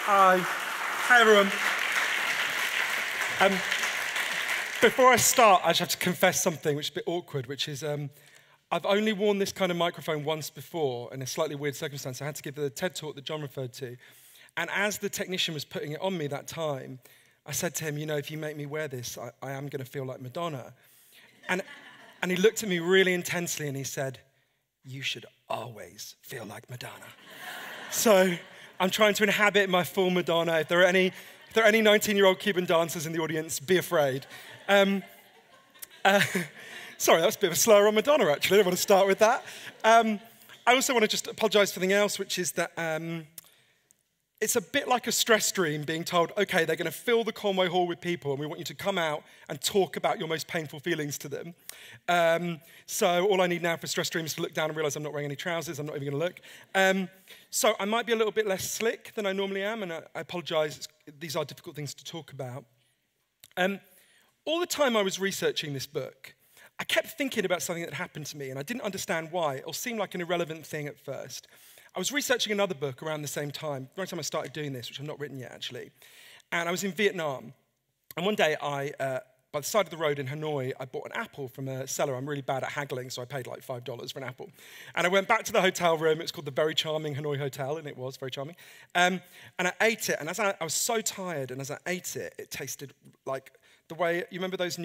Hi. Hi, everyone. Before I start, I just have to confess something which is a bit awkward, which is I've only worn this kind of microphone once before in a slightly weird circumstance. I had to give the TED talk that John referred to. And as the technician was putting it on me that time, I said to him, you know, if you make me wear this, I am going to feel like Madonna. And he looked at me really intensely and he said, you should always feel like Madonna. So I'm trying to inhabit my full Madonna. If there are any 19-year-old Cuban dancers in the audience, be afraid. Sorry, that was a bit of a slur on Madonna, actually. I want to start with that. I also want to just apologize for something else, which is that it's a bit like a stress stream being told, okay, they're going to fill the Conway Hall with people and we want you to come out and talk about your most painful feelings to them. So all I need now for stress stream is to look down and realize I'm not wearing any trousers. I'm not even going to look. So I might be a little bit less slick than I normally am, and I apologize. These are difficult things to talk about. All the time I was researching this book, I kept thinking about something that happened to me, and I didn't understand why. It'll seem like an irrelevant thing at first. I was researching another book around the same time, the time I started doing this, which I've not written yet, actually. And I was in Vietnam. And one day, by the side of the road in Hanoi, I bought an apple from a seller. I'm really bad at haggling, so I paid like $5 for an apple. And I went back to the hotel room. It's called the very charming Hanoi Hotel, and it was very charming. And I ate it, and as I was so tired, and as I ate it, it tasted like the way, you remember those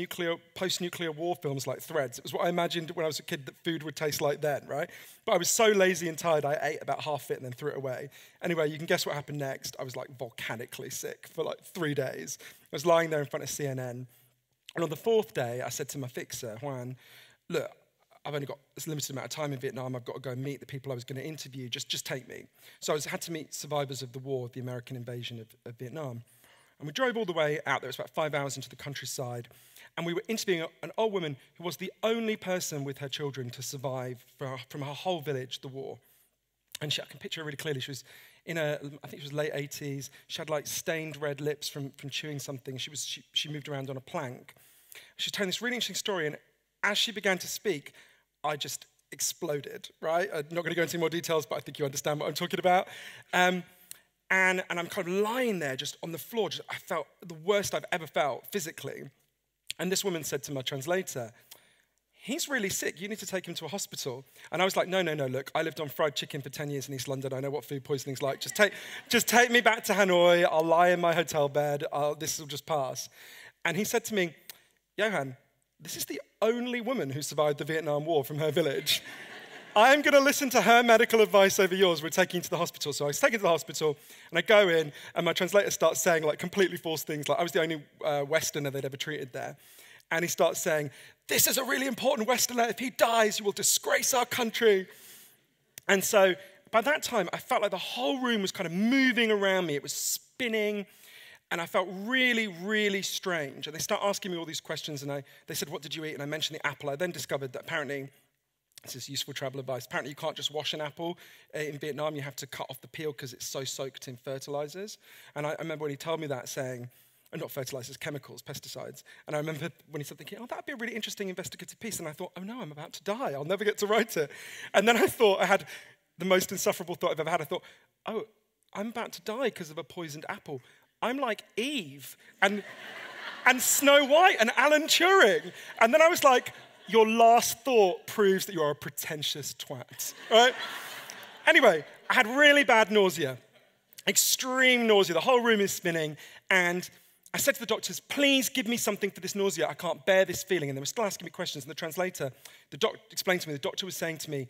post-nuclear war films like Threads? It was what I imagined when I was a kid that food would taste like then, right? But I was so lazy and tired, I ate about half it and then threw it away. Anyway, you can guess what happened next. I was like volcanically sick for like 3 days. I was lying there in front of CNN. And on the 4th day, I said to my fixer, Johann, look, I've only got this limited amount of time in Vietnam. I've got to go and meet the people I was going to interview. Just take me. So I had to meet survivors of the war, of the American invasion of Vietnam. And we drove all the way out there. It was about 5 hours into the countryside. And we were interviewing an old woman who was the only person with her children to survive from her whole village, the war. And I can picture her really clearly. She was in I think she was late 80s. She had like stained red lips from chewing something. She moved around on a plank. She was telling this really interesting story. And as she began to speak, I just exploded, right? I'm not going to go into any more details, but I think you understand what I'm talking about. And I'm kind of lying there just on the floor. I felt the worst I've ever felt physically. And this woman said to my translator, he's really sick. You need to take him to a hospital. And I was like, no, look, I lived on fried chicken for 10 years in East London. I know what food poisoning's like. Just take me back to Hanoi. I'll lie in my hotel bed. This will just pass. And he said to me, Johann, this is the only woman who survived the Vietnam War from her village. I'm going to listen to her medical advice over yours. We're taking you to the hospital. So I was taken to the hospital, and I go in, and my translator starts saying like completely false things. Like I was the only Westerner they'd ever treated there. And he starts saying, this is a really important Westerner. If he dies, you will disgrace our country. And so by that time, I felt like the whole room was kind of moving around me. It was spinning. And I felt really, really strange. And they start asking me all these questions, and they said, what did you eat? And I mentioned the apple. I then discovered that apparently, this is useful travel advice, apparently you can't just wash an apple in Vietnam. You have to cut off the peel because it's so soaked in fertilizers. And I remember when he told me that saying, not fertilizers, chemicals, pesticides. And I remember when he said, thinking, oh, that'd be a really interesting investigative piece. And I thought, oh no, I'm about to die. I'll never get to write it. And then I thought, I had the most insufferable thought I've ever had. I thought, oh, I'm about to die because of a poisoned apple. I'm like Eve and Snow White and Alan Turing. And then I was like, your last thought proves that you're a pretentious twat, right? Anyway, I had really bad nausea, extreme nausea. The whole room is spinning. And I said to the doctors, please give me something for this nausea. I can't bear this feeling. And they were still asking me questions. And the translator, explained to me, the doctor was saying to me,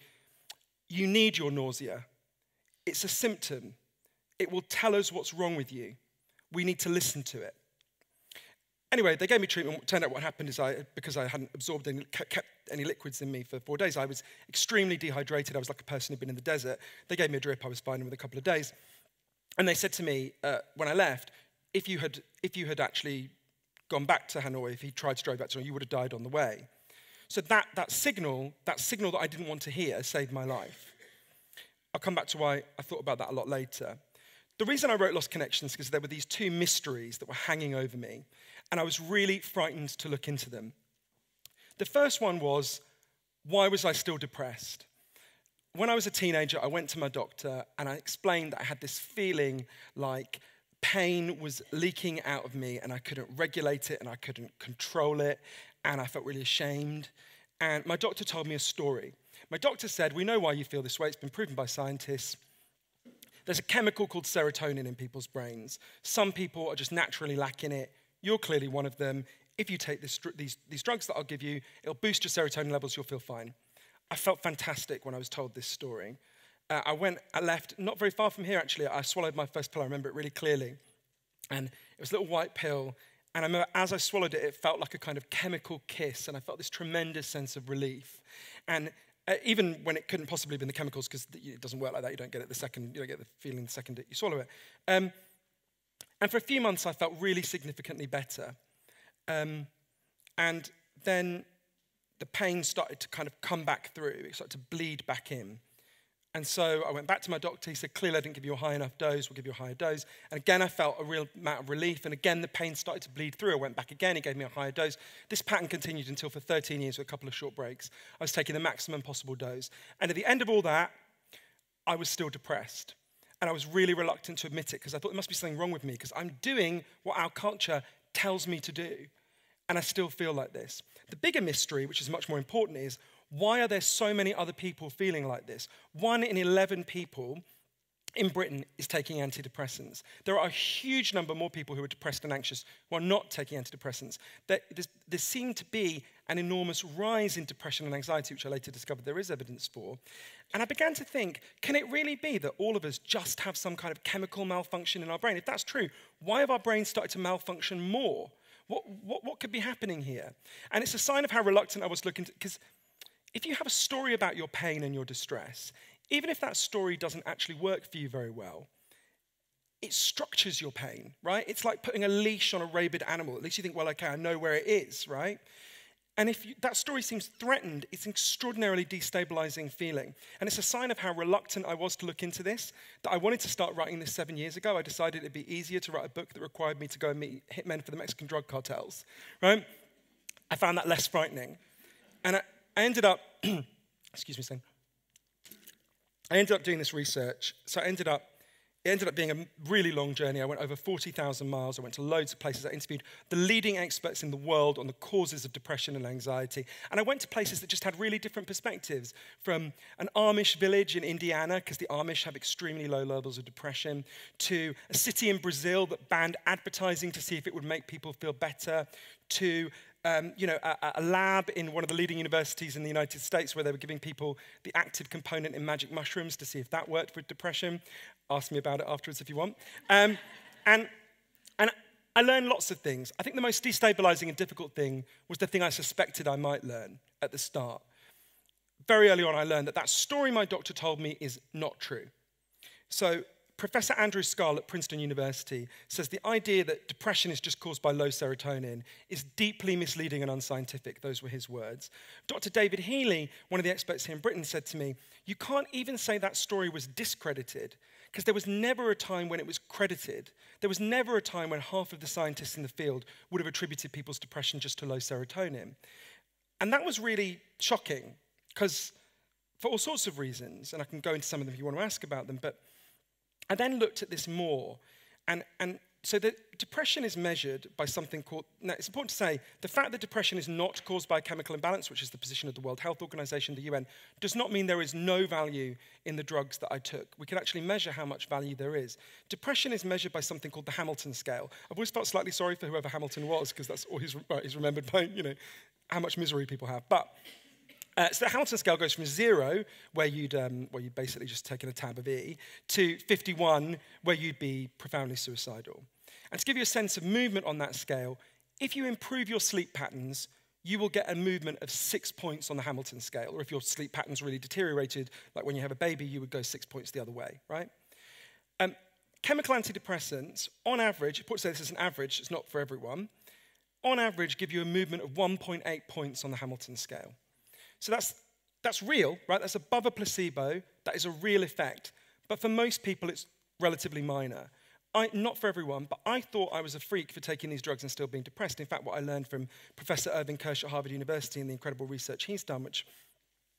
you need your nausea. It's a symptom. It will tell us what's wrong with you. We need to listen to it. Anyway, they gave me treatment. Turned out what happened is because I hadn't absorbed kept any liquids in me for 4 days, I was extremely dehydrated. I was like a person who'd been in the desert. They gave me a drip. I was fine within a couple of days. And they said to me, when I left, if you had actually gone back to Hanoi, if he tried to drive back to Hanoi, you would have died on the way. So that signal that I didn't want to hear saved my life. I'll come back to why I thought about that a lot later. The reason I wrote Lost Connections is because there were these 2 mysteries that were hanging over me, and I was really frightened to look into them. The first one was, why was I still depressed? When I was a teenager, I went to my doctor, and I explained that I had this feeling like pain was leaking out of me and I couldn't regulate it and I couldn't control it and I felt really ashamed. And my doctor told me a story. My doctor said, we know why you feel this way. It's been proven by scientists. There's a chemical called serotonin in people's brains. Some people are just naturally lacking it. You're clearly one of them. If you take these drugs that I'll give you, it'll boost your serotonin levels, you'll feel fine. I felt fantastic when I was told this story. I left, not very far from here actually, I swallowed my first pill, I remember it really clearly. And it was a little white pill, and I remember as I swallowed it, it felt like a kind of chemical kiss, and I felt this tremendous sense of relief. And even when it couldn't possibly have been the chemicals, because it doesn't work like that, you don't get it the second, you don't get the feeling the second that you swallow it. And for a few months, I felt really significantly better. And then the pain started to kind of come back through. It started to bleed back in. And so I went back to my doctor. He said, clearly I didn't give you a high enough dose. We'll give you a higher dose. And again, I felt a real amount of relief. And again, the pain started to bleed through. I went back again. He gave me a higher dose. This pattern continued until for 13 years with a couple of short breaks. I was taking the maximum possible dose. And at the end of all that, I was still depressed. And I was really reluctant to admit it because I thought there must be something wrong with me because I'm doing what our culture tells me to do. And I still feel like this. The bigger mystery, which is much more important, is why are there so many other people feeling like this? 1 in 11 people in Britain is taking antidepressants. There are a huge number more people who are depressed and anxious who are not taking antidepressants. There seemed to be an enormous rise in depression and anxiety, which I later discovered there is evidence for. And I began to think, can it really be that all of us just have some kind of chemical malfunction in our brain? If that's true, why have our brains started to malfunction more? What could be happening here? And it's a sign of how reluctant I was looking to, because if you have a story about your pain and your distress, even if that story doesn't actually work for you very well, it structures your pain, right? It's like putting a leash on a rabid animal. At least you think, well, okay, I know where it is, right? And if that story seems threatened, it's an extraordinarily destabilizing feeling. And it's a sign of how reluctant I was to look into this, that I wanted to start writing this 7 years ago. I decided it'd be easier to write a book that required me to go and meet hitmen for the Mexican drug cartels, right? I found that less frightening. And I ended up, excuse me a second. I ended up doing this research. So it ended up being a really long journey. I went over 40,000 miles. I went to loads of places. I interviewed the leading experts in the world on the causes of depression and anxiety. And I went to places that just had really different perspectives, from an Amish village in Indiana, because the Amish have extremely low levels of depression, to a city in Brazil that banned advertising to see if it would make people feel better, to a lab in one of the leading universities in the United States where they were giving people the active component in magic mushrooms to see if that worked with depression. Ask me about it afterwards if you want. And I learned lots of things. I think the most destabilizing and difficult thing was the thing I suspected I might learn at the start. Very early on, I learned that story my doctor told me is not true. So Professor Andrew Scull at Princeton University says the idea that depression is just caused by low serotonin is deeply misleading and unscientific. Those were his words. Dr. David Healy, one of the experts here in Britain, said to me, you can't even say that story was discredited, because there was never a time when it was credited. There was never a time when half of the scientists in the field would have attributed people's depression just to low serotonin. And that was really shocking, because for all sorts of reasons, and I can go into some of them if you want to ask about them, but I then looked at this more, and so the depression is measured by something called, now it's important to say, the fact that depression is not caused by a chemical imbalance, which is the position of the World Health Organization, the UN, does not mean there is no value in the drugs that I took. We can actually measure how much value there is. Depression is measured by something called the Hamilton scale. I've always felt slightly sorry for whoever Hamilton was, because that's all he's remembered by, how much misery people have. But so the Hamilton scale goes from 0, where you'd basically just taken a tab of E, to 51, where you'd be profoundly suicidal. And to give you a sense of movement on that scale, if you improve your sleep patterns, you will get a movement of 6 points on the Hamilton scale. Or if your sleep patterns really deteriorated, like when you have a baby, you would go 6 points the other way, right? Chemical antidepressants, on average, important to say this is an average, it's not for everyone, on average give you a movement of 1.8 points on the Hamilton scale. So that's real, right? That's above a placebo. That is a real effect. But for most people, it's relatively minor. Not for everyone, but I thought I was a freak for taking these drugs and still being depressed. In fact, what I learned from Professor Irving Kirsch at Harvard University and the incredible research he's done, which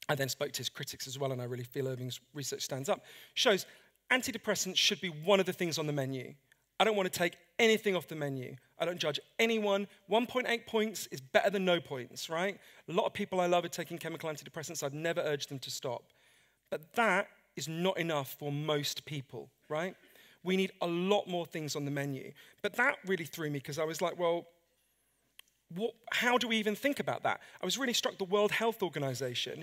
I then spoke to his critics as well, and I really feel Irving's research stands up, shows antidepressants should be one of the things on the menu. I don't want to take anything off the menu. I don't judge anyone. 1.8 points is better than no points, right? A lot of people I love are taking chemical antidepressants. I'd never urge them to stop. But that is not enough for most people, right? We need a lot more things on the menu. But that really threw me because I was like, well, how do we even think about that? I was really struck the World Health Organization,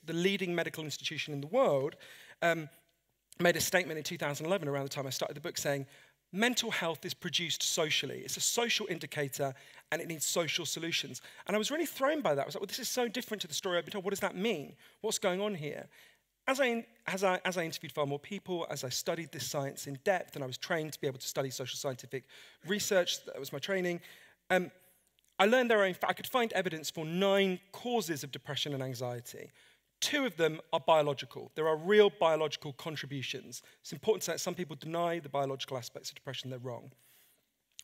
the leading medical institution in the world, made a statement in 2011 around the time I started the book saying, mental health is produced socially. It's a social indicator and it needs social solutions. And I was really thrown by that. I was like, well, this is so different to the story I've been told. What does that mean? What's going on here? As I interviewed far more people, as I studied this science in depth, and I was trained to be able to study social scientific research, that was my training, I learned I could find evidence for 9 causes of depression and anxiety. 2 of them are biological. There are real biological contributions. It's important to say that some people deny the biological aspects of depression, they're wrong.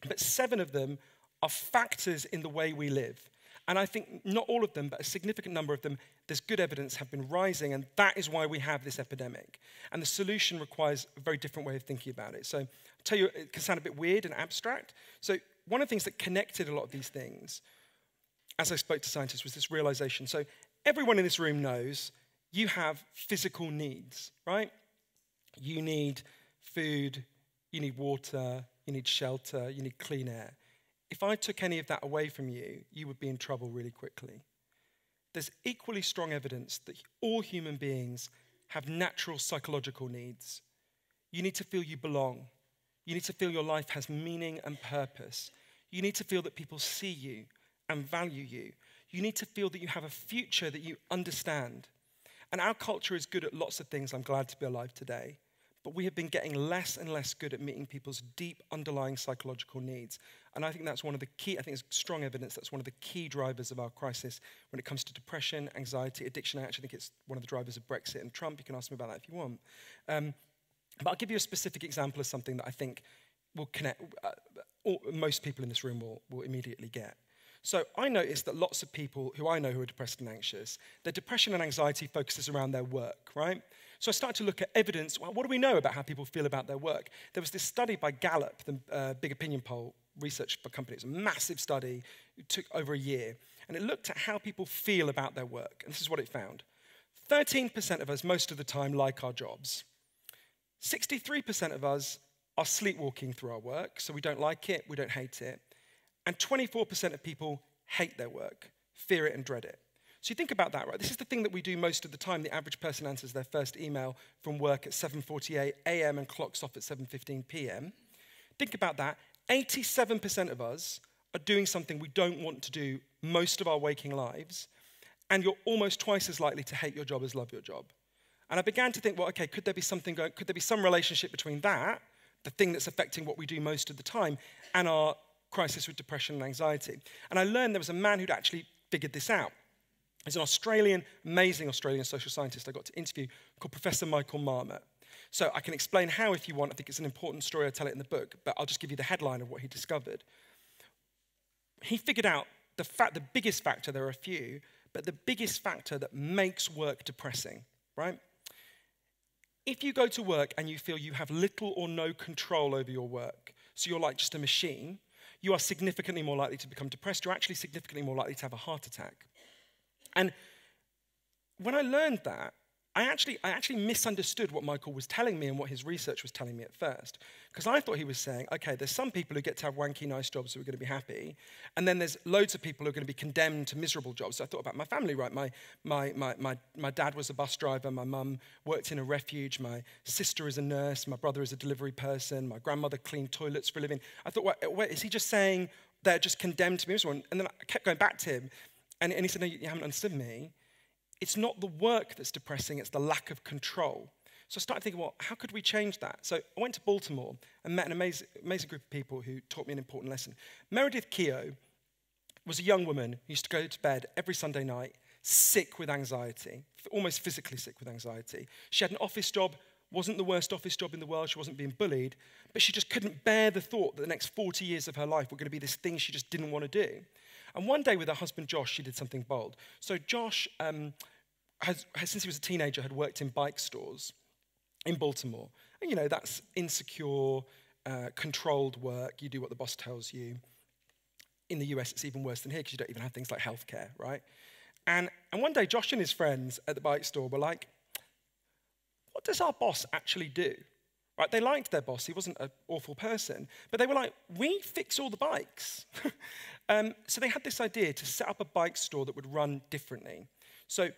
But 7 of them are factors in the way we live. And I think not all of them, but a significant number of them, there's good evidence have been rising, and that is why we have this epidemic. And the solution requires a very different way of thinking about it. So I'll tell you, it can sound a bit weird and abstract. So one of the things that connected a lot of these things, as I spoke to scientists, was this realization. So everyone in this room knows you have physical needs, right? You need food, you need water, you need shelter, you need clean air. If I took any of that away from you, you would be in trouble really quickly. There's equally strong evidence that all human beings have natural psychological needs. You need to feel you belong. You need to feel your life has meaning and purpose. You need to feel that people see you and value you. You need to feel that you have a future that you understand. And our culture is good at lots of things. I'm glad to be alive today. But we have been getting less and less good at meeting people's deep underlying psychological needs. And I think that's one of the key, I think there's strong evidence that's one of the key drivers of our crisis when it comes to depression, anxiety, addiction. I actually think it's one of the drivers of Brexit and Trump. You can ask me about that if you want. But I'll give you a specific example of something that I think will connect, most people in this room will immediately get. So I noticed that lots of people who I know who are depressed and anxious, their depression and anxiety focuses around their work, right? So I started to look at evidence. Well, what do we know about how people feel about their work? There was this study by Gallup, the big opinion poll research for companies, a massive study. It took over a year. And it looked at how people feel about their work. And this is what it found. 13% of us, most of the time, like our jobs. 63% of us are sleepwalking through our work, so we don't like it, we don't hate it. And 24% of people hate their work, fear it and dread it. So you think about that, right? This is the thing that we do most of the time. The average person answers their first email from work at 7:48 a.m. and clocks off at 7:15 p.m. Think about that. 87% of us are doing something we don't want to do most of our waking lives, and you're almost twice as likely to hate your job as love your job. And I began to think, well, okay, could there be some relationship between that, the thing that's affecting what we do most of the time, and our crisis with depression and anxiety? And I learned there was a man who'd actually figured this out. He's an amazing Australian social scientist I got to interview called Professor Michael Marmot. So I can explain how if you want. I think it's an important story. I tell it in the book, but I'll just give you the headline of what he discovered. He figured out the biggest factor, there are a few, but the biggest factor that makes work depressing, right? If you go to work and you feel you have little or no control over your work, so you're like just a machine, you are significantly more likely to become depressed. You're actually significantly more likely to have a heart attack. And when I learned that, I actually misunderstood what Michael was telling me and what his research was telling me at first. Because I thought he was saying, okay, there's some people who get to have wanky, nice jobs who are going to be happy, and then there's loads of people who are going to be condemned to miserable jobs. So I thought about my family, right? My dad was a bus driver, my mum worked in a refuge, my sister is a nurse, my brother is a delivery person, my grandmother cleaned toilets for a living. I thought, wait, is he just saying they're just condemned to be miserable? And then I kept going back to him, and he said, no, you haven't understood me. It's not the work that's depressing, it's the lack of control. So I started thinking, well, how could we change that? So I went to Baltimore and met an amazing group of people who taught me an important lesson. Meredith Keogh was a young woman who used to go to bed every Sunday night, sick with anxiety, almost physically sick with anxiety. She had an office job, wasn't the worst office job in the world, she wasn't being bullied, but she just couldn't bear the thought that the next 40 years of her life were going to be this thing she just didn't want to do. And one day with her husband, Josh, she did something bold. So Josh, since he was a teenager, had worked in bike stores in Baltimore. And, that's insecure, controlled work. You do what the boss tells you. In the US, it's even worse than here because you don't even have things like healthcare, right? And one day, Josh and his friends at the bike store were like, what does our boss actually do? Right? They liked their boss. He wasn't an awful person. But they were like, we fix all the bikes. So they had this idea to set up a bike store that would run differently. So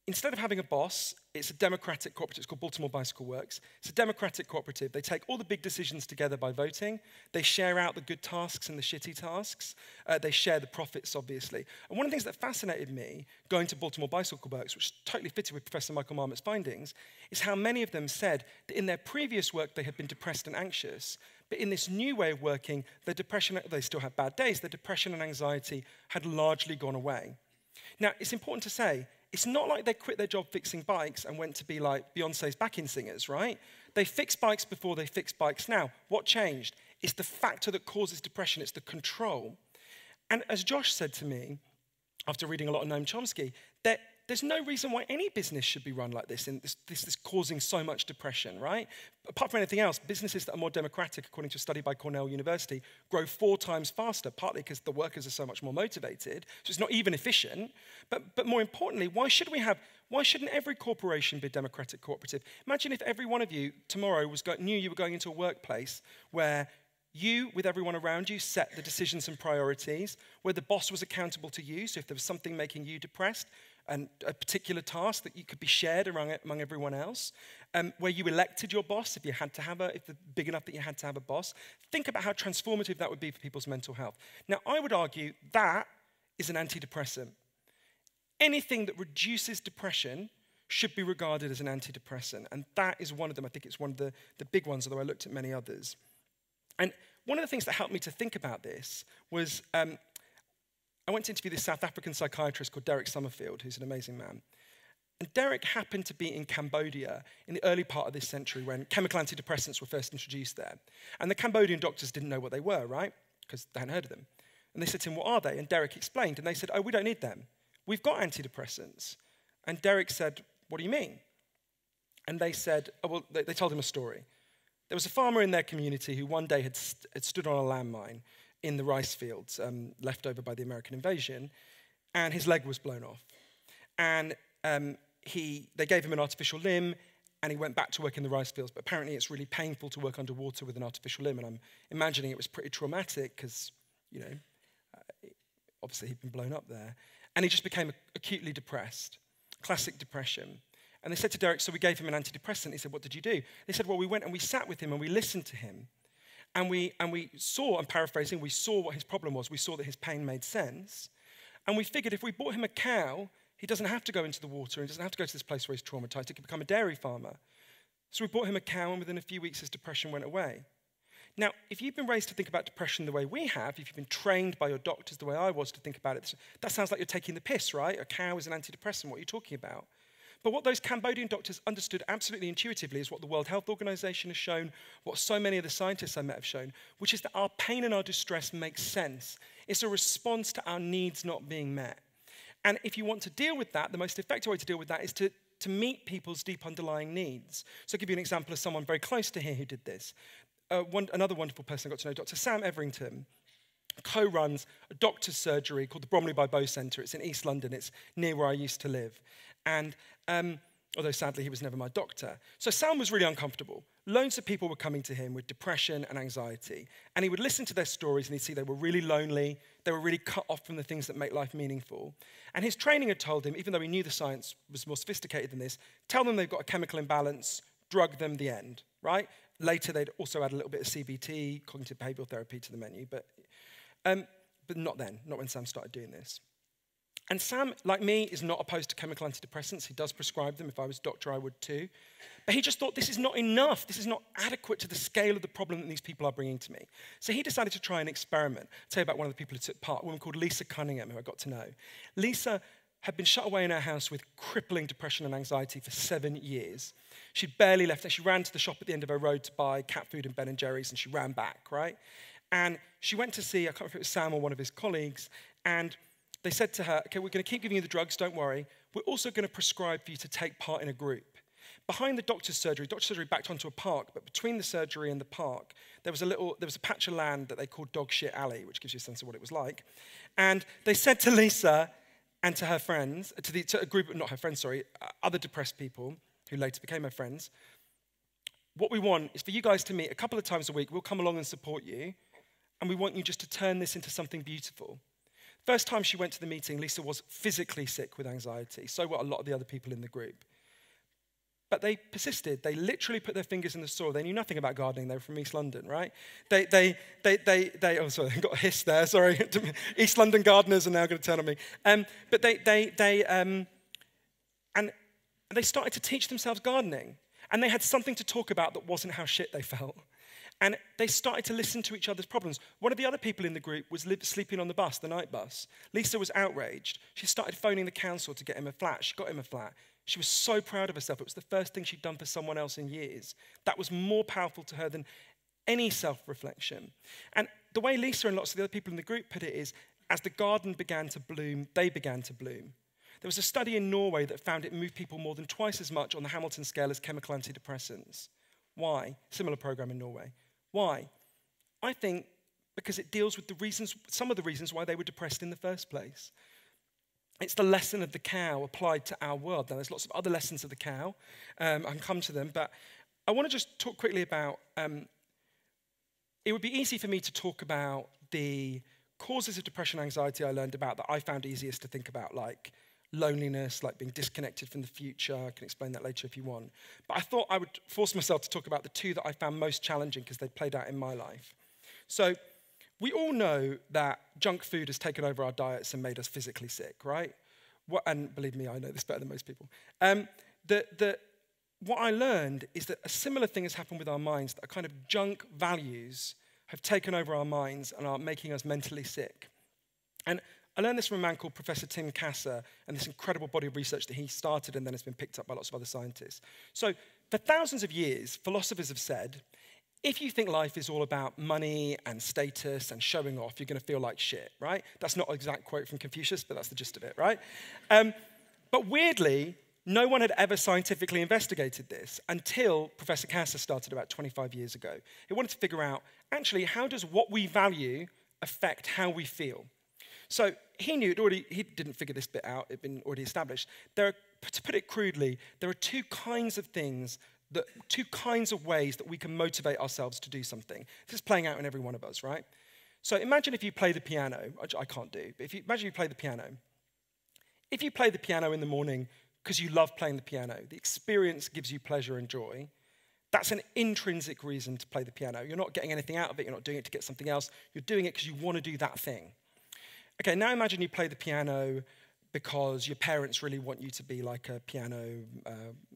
instead of having a boss, it's a democratic cooperative. It's called Baltimore Bicycle Works. It's a democratic cooperative. They take all the big decisions together by voting. They share out the good tasks and the shitty tasks. They share the profits, obviously. And one of the things that fascinated me going to Baltimore Bicycle Works, which totally fitted with Professor Michael Marmot's findings, is how many of them said that in their previous work they had been depressed and anxious, but in this new way of working, their depression, they still have bad days, their depression and anxiety had largely gone away. Now, it's important to say, it's not like they quit their job fixing bikes and went to be like Beyonce's backing singers, right? They fixed bikes before they fixed bikes now. What changed? It's the factor that causes depression. It's the control. And as Josh said to me, after reading a lot of Noam Chomsky, that there's no reason why any business should be run like this, and this is causing so much depression, right? Apart from anything else, businesses that are more democratic, according to a study by Cornell University, grow 4 times faster, partly because the workers are so much more motivated, so it's not even efficient. But more importantly, why shouldn't every corporation be a democratic cooperative? Imagine if every one of you tomorrow knew you were going into a workplace where you, with everyone around you, set the decisions and priorities, where the boss was accountable to you, so if there was something making you depressed, and a particular task that you could be shared among everyone else, where you elected your boss if they're big enough that you had to have a boss. Think about how transformative that would be for people's mental health. Now, I would argue that is an antidepressant. Anything that reduces depression should be regarded as an antidepressant, and that is one of them. I think it's one of the big ones, although I looked at many others. And one of the things that helped me to think about this was I went to interview this South African psychiatrist called Derek Summerfield, who's an amazing man. And Derek happened to be in Cambodia in the early part of this century when chemical antidepressants were first introduced there. And the Cambodian doctors didn't know what they were, right? Because they hadn't heard of them. And they said to him, what are they? And Derek explained, and they said, oh, we don't need them. We've got antidepressants. And Derek said, what do you mean? And they said, oh, well, they told him a story. There was a farmer in their community who one day had stood on a landmine in the rice fields left over by the American invasion, and his leg was blown off. And they gave him an artificial limb, and he went back to work in the rice fields, but apparently it's really painful to work underwater with an artificial limb, and I'm imagining it was pretty traumatic because, obviously he'd been blown up there. And he just became acutely depressed, classic depression. And they said to Derek, so we gave him an antidepressant. He said, what did you do? They said, well, we went and we sat with him and we listened to him. And we saw, I'm paraphrasing, we saw what his problem was. We saw that his pain made sense. And we figured if we bought him a cow, he doesn't have to go into the water and he doesn't have to go to this place where he's traumatized. He could become a dairy farmer. So we bought him a cow, and within a few weeks his depression went away. Now, if you've been raised to think about depression the way we have, if you've been trained by your doctors the way I was to think about it, that sounds like you're taking the piss, right? A cow is an antidepressant. What are you talking about? But what those Cambodian doctors understood absolutely intuitively is what the World Health Organization has shown, what so many of the scientists I met have shown, which is that our pain and our distress makes sense. It's a response to our needs not being met. And if you want to deal with that, the most effective way to deal with that is to meet people's deep underlying needs. So I'll give you an example of someone very close to here who did this. Another wonderful person I got to know, Dr. Sam Everington, co-runs a doctor's surgery called the Bromley by Bow Centre. It's in East London. It's near where I used to live. And although sadly he was never my doctor. So Sam was really uncomfortable. Loads of people were coming to him with depression and anxiety. And he would listen to their stories and he'd see they were really lonely. They were really cut off from the things that make life meaningful. And his training had told him, even though he knew the science was more sophisticated than this, tell them they've got a chemical imbalance, drug them, the end, right? Later, they'd also add a little bit of CBT, cognitive behavioral therapy, to the menu, but not then, not when Sam started doing this. And Sam, like me, is not opposed to chemical antidepressants. He does prescribe them. If I was a doctor, I would too. But he just thought, this is not enough. This is not adequate to the scale of the problem that these people are bringing to me. So he decided to try an experiment. I'll tell you about one of the people who took part, a woman called Lisa Cunningham, who I got to know. Lisa had been shut away in her house with crippling depression and anxiety for 7 years. She'd barely left. She ran to the shop at the end of her road to buy cat food and Ben & Jerry's, and she ran back, right? And she went to see, I can't remember if it was Sam or one of his colleagues, and they said to her, okay, we're going to keep giving you the drugs, don't worry. We're also going to prescribe for you to take part in a group. Behind the doctor's surgery backed onto a park, but between the surgery and the park, there was a patch of land that they called Dog Shit Alley, which gives you a sense of what it was like. And they said to Lisa and to her friends, to a group, not her friends, sorry, other depressed people who later became her friends, what we want is for you guys to meet a couple of times a week. We'll come along and support you, and we want you just to turn this into something beautiful. First time she went to the meeting, Lisa was physically sick with anxiety. So were a lot of the other people in the group. But they persisted. They literally put their fingers in the soil. They knew nothing about gardening. They were from East London, right? Oh, sorry, I got a hiss there, sorry. East London gardeners are now going to turn on me. But they started to teach themselves gardening. And they had something to talk about that wasn't how shit they felt. And they started to listen to each other's problems. One of the other people in the group was sleeping on the bus, the night bus. Lisa was outraged. She started phoning the council to get him a flat. She got him a flat. She was so proud of herself. It was the first thing she'd done for someone else in years. That was more powerful to her than any self-reflection. And the way Lisa and lots of the other people in the group put it is, as the garden began to bloom, they began to bloom. There was a study in Norway that found it moved people more than twice as much on the Hamilton scale as chemical antidepressants. Why? Similar program in Norway. Why? I think because it deals with the reasons, some of the reasons why they were depressed in the first place. It's the lesson of the cow applied to our world. Now, there's lots of other lessons of the cow. I can come to them, but I want to just talk quickly about, it would be easy for me to talk about the causes of depression and anxiety I learned about that I found easiest to think about, like loneliness, like being disconnected from the future. I can explain that later if you want. But I thought I would force myself to talk about the two that I found most challenging because they played out in my life. So we all know that junk food has taken over our diets and made us physically sick, right? And believe me, I know this better than most people. What I learned is that a similar thing has happened with our minds, that a kind of junk values have taken over our minds and are making us mentally sick. And I learned this from a man called Professor Tim Kasser and this incredible body of research that he started and then has been picked up by lots of other scientists. So for thousands of years, philosophers have said, if you think life is all about money and status and showing off, you're going to feel like shit, right? That's not an exact quote from Confucius, but that's the gist of it, right? But weirdly, no one had ever scientifically investigated this until Professor Kasser started about 25 years ago. He wanted to figure out, actually, how does what we value affect how we feel? So he knew he didn't figure this bit out, it had been already established. To put it crudely, there are two kinds of ways that we can motivate ourselves to do something. This is playing out in every one of us, right? So imagine if you play the piano, which I can't do, but imagine you play the piano. If you play the piano in the morning because you love playing the piano, the experience gives you pleasure and joy, that's an intrinsic reason to play the piano. You're not getting anything out of it, you're not doing it to get something else, you're doing it because you want to do that thing. Okay, now imagine you play the piano because your parents really want you to be like a piano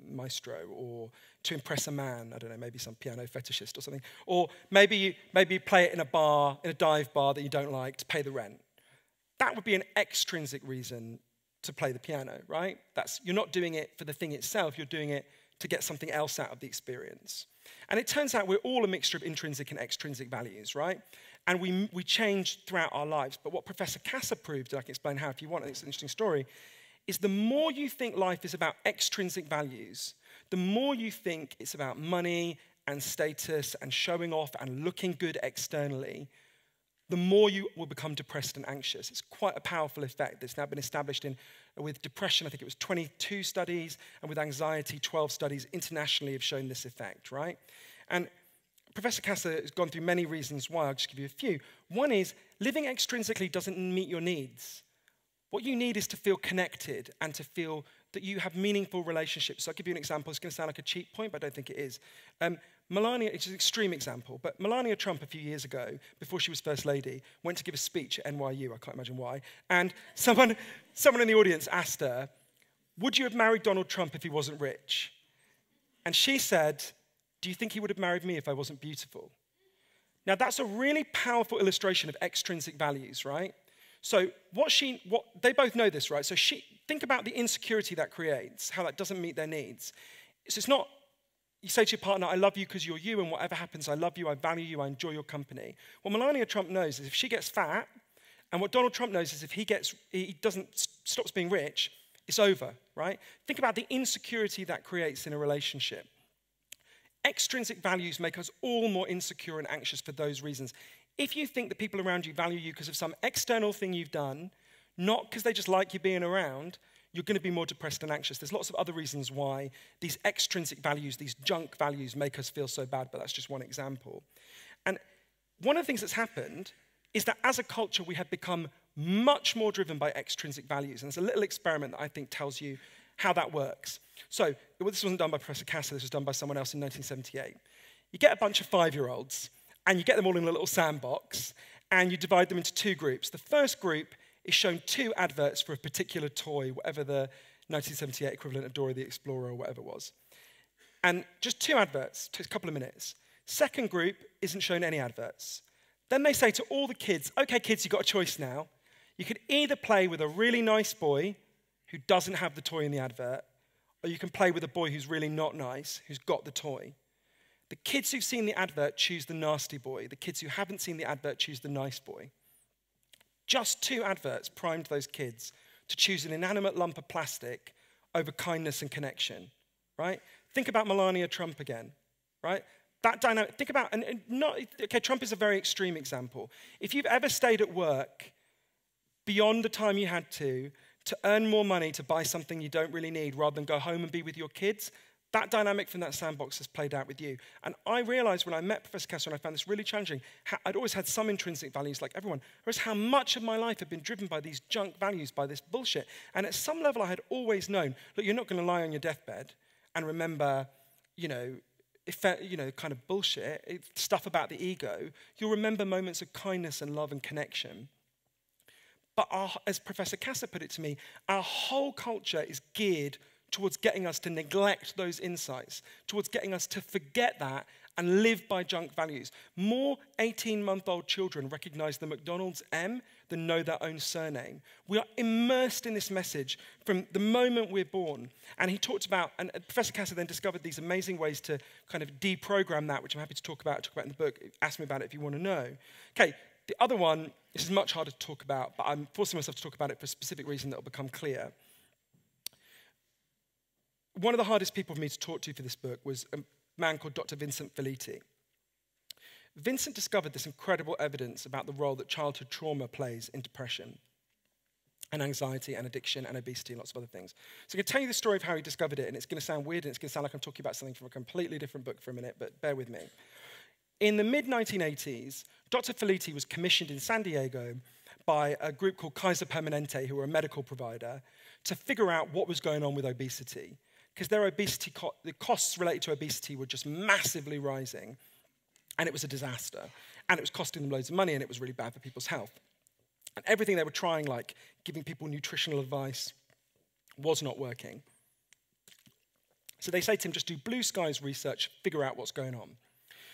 maestro, or to impress a man, I don't know, maybe some piano fetishist or something. Or maybe you play it in a bar, in a dive bar that you don't like to pay the rent. That would be an extrinsic reason to play the piano, right? You're not doing it for the thing itself, you're doing it to get something else out of the experience. And it turns out we're all a mixture of intrinsic and extrinsic values, right? And we change throughout our lives. But what Professor Kasser proved, and I can explain how if you want, it's an interesting story, is the more you think life is about extrinsic values, the more you think it's about money and status and showing off and looking good externally, the more you will become depressed and anxious. It's quite a powerful effect that's now been established with depression, I think it was 22 studies, and with anxiety, 12 studies internationally have shown this effect, right? And Professor Kasser has gone through many reasons why. I'll just give you a few. One is, living extrinsically doesn't meet your needs. What you need is to feel connected and to feel that you have meaningful relationships. So I'll give you an example. It's going to sound like a cheap point, but I don't think it is. Melania, it's an extreme example, but Melania Trump a few years ago, before she was First Lady, went to give a speech at NYU, I can't imagine why, and someone in the audience asked her, would you have married Donald Trump if he wasn't rich? And she said, do you think he would have married me if I wasn't beautiful? Now that's a really powerful illustration of extrinsic values, right? So they both know this, right? So think about the insecurity that creates, how that doesn't meet their needs. So it's not, you say to your partner, I love you because you're you, and whatever happens, I love you, I value you, I enjoy your company. What Melania Trump knows is if she gets fat, and what Donald Trump knows is if he stops being rich, It's over, right? Think about the insecurity that creates in a relationship. Extrinsic values make us all more insecure and anxious for those reasons. If you think that people around you value you because of some external thing you've done, not because they just like you being around, you're going to be more depressed and anxious. There's lots of other reasons why these extrinsic values, these junk values, make us feel so bad, but that's just one example. And one of the things that's happened is that as a culture, we have become much more driven by extrinsic values. And there's a little experiment that I think tells you how that works. So, this wasn't done by Professor Kasser, this was done by someone else in 1978. You get a bunch of 5-year-olds, and you get them all in a little sandbox, and you divide them into 2 groups. The first group is shown 2 adverts for a particular toy, whatever the 1978 equivalent of Dora the Explorer or whatever was. And just 2 adverts, takes a couple of minutes. Second group isn't shown any adverts. Then they say to all the kids, okay, kids, you've got a choice now. You could either play with a really nice boy who doesn't have the toy in the advert, or you can play with a boy who's really not nice, who's got the toy. The kids who've seen the advert choose the nasty boy. The kids who haven't seen the advert choose the nice boy. Just 2 adverts primed those kids to choose an inanimate lump of plastic over kindness and connection, right? Think about Melania Trump again, right? That dynamic, think about, okay, Trump is a very extreme example. If you've ever stayed at work beyond the time you had to earn more money to buy something you don't really need rather than go home and be with your kids, that dynamic from that sandbox has played out with you. And I realized when I met Professor Kasser, and I found this really challenging, I'd always had some intrinsic values like everyone, whereas how much of my life had been driven by these junk values, by this bullshit. And at some level I had always known, look, you're not going to lie on your deathbed and remember, kind of bullshit, stuff about the ego. You'll remember moments of kindness and love and connection. But as Professor Kasser put it to me, our whole culture is geared towards getting us to neglect those insights, towards getting us to forget that and live by junk values. More 18-month-old children recognize the McDonald's M than know their own surname. We are immersed in this message from the moment we're born. And he talked about, and Professor Kasser then discovered these amazing ways to kind of deprogram that, which I'm happy to talk about in the book. Ask me about it if you want to know. Okay, the other one, this is much harder to talk about, but I'm forcing myself to talk about it for a specific reason that will become clear. One of the hardest people for me to talk to for this book was a man called Dr. Vincent Felitti. Vincent discovered this incredible evidence about the role that childhood trauma plays in depression and anxiety and addiction and obesity and lots of other things. So I'm going to tell you the story of how he discovered it, and it's going to sound weird and it's going to sound like I'm talking about something from a completely different book for a minute, but bear with me. In the mid-1980s, Dr. Felitti was commissioned in San Diego by a group called Kaiser Permanente, who were a medical provider, to figure out what was going on with obesity. Because their obesity, the costs related to obesity were just massively rising. And it was a disaster. And it was costing them loads of money, and it was really bad for people's health. And everything they were trying, like giving people nutritional advice, was not working. So they say to him, just do blue skies research, figure out what's going on.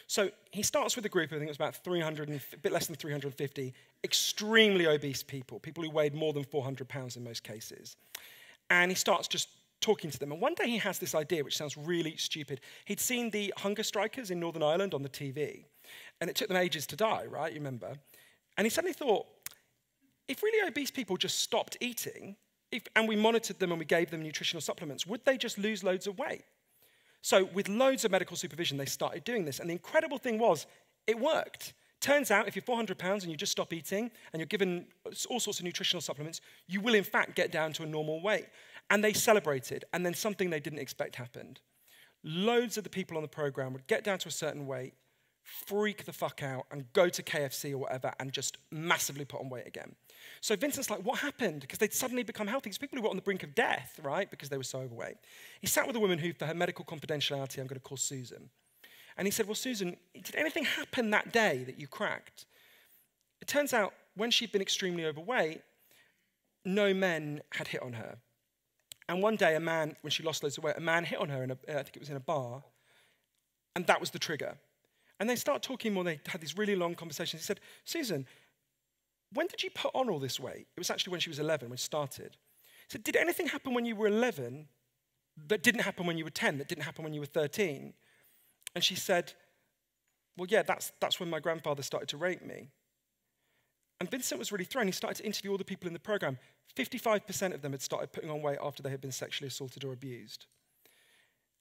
So he starts with a group, I think it was about 300, a bit less than 350, extremely obese people who weighed more than 400 pounds in most cases. And he starts just talking to them. And one day he has this idea, which sounds really stupid. He'd seen the hunger strikers in Northern Ireland on the TV, and it took them ages to die, right? You remember? And he suddenly thought, if really obese people just stopped eating, and we monitored them and we gave them nutritional supplements, would they just lose loads of weight? So with loads of medical supervision, they started doing this. And the incredible thing was, it worked. Turns out, if you're 400 pounds and you just stop eating and you're given all sorts of nutritional supplements, you will in fact get down to a normal weight. And they celebrated, and then something they didn't expect happened. Loads of the people on the program would get down to a certain weight, freak the fuck out, and go to KFC or whatever, and just massively put on weight again. So Vincent's like, what happened? Because they'd suddenly become healthy. These people who were on the brink of death, right? Because they were so overweight. He sat with a woman who, for her medical confidentiality, I'm going to call Susan. And he said, well, Susan, did anything happen that day that you cracked? It turns out, when she'd been extremely overweight, no men had hit on her. And one day, a man, when she lost loads of weight, a man hit on her, I think it was in a bar, and that was the trigger. And they start talking more, they had these really long conversations. He said, Susan, when did you put on all this weight? It was actually when she was 11, when she started. He said, did anything happen when you were 11 that didn't happen when you were 10, that didn't happen when you were 13? And she said, well, yeah, that's when my grandfather started to rape me. And Vincent was really thrown. He started to interview all the people in the program. 55% of them had started putting on weight after they had been sexually assaulted or abused.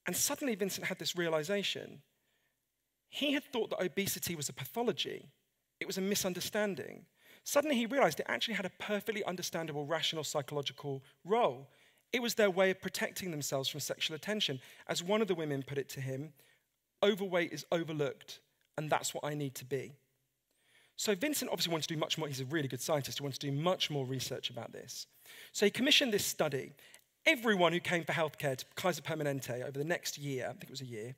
And suddenly Vincent had this realization. He had thought that obesity was a pathology. It was a misunderstanding. Suddenly he realized it actually had a perfectly understandable, rational, psychological role. It was their way of protecting themselves from sexual attention. As one of the women put it to him, overweight is overlooked, and that's what I need to be. So Vincent obviously wanted to do much more. He's a really good scientist. He wanted to do much more research about this. So he commissioned this study. Everyone who came for healthcare to Kaiser Permanente over the next year, I think it was a year,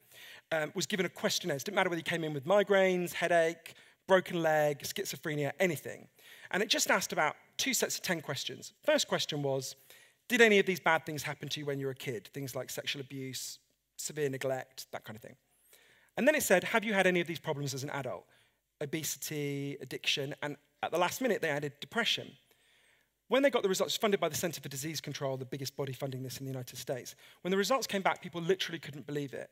was given a questionnaire. It didn't matter whether you came in with migraines, headache, broken leg, schizophrenia, anything. And it just asked about 2 sets of 10 questions. First question was, did any of these bad things happen to you when you were a kid? Things like sexual abuse, severe neglect, that kind of thing. And then it said, have you had any of these problems as an adult? Obesity, addiction, and at the last minute they added depression. When they got the results, funded by the Centre for Disease Control, the biggest body funding this in the United States, when the results came back, people literally couldn't believe it.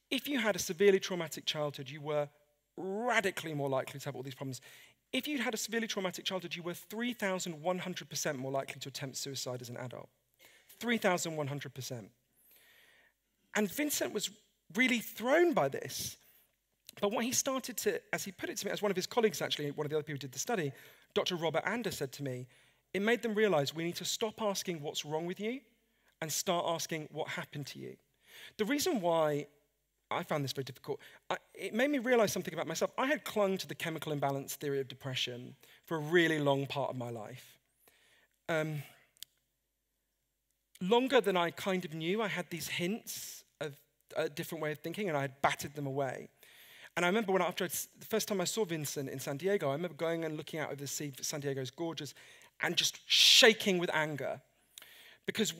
If you had a severely traumatic childhood, you were radically more likely to have all these problems. If you'd had a severely traumatic childhood, you were 3,100% more likely to attempt suicide as an adult. 3,100%. And Vincent was really thrown by this. But what he started to, as he put it to me, as one of his colleagues actually, one of the other people who did the study, Dr. Robert Ander said to me, it made them realize we need to stop asking what's wrong with you and start asking what happened to you. The reason why I found this very difficult, it made me realize something about myself. I had clung to the chemical imbalance theory of depression for a really long part of my life. Longer than I kind of knew, I had these hints of a different way of thinking, and I had batted them away. And I remember the first time I saw Vincent in San Diego, I remember going and looking out over the sea. San Diego's gorgeous, and just shaking with anger. Because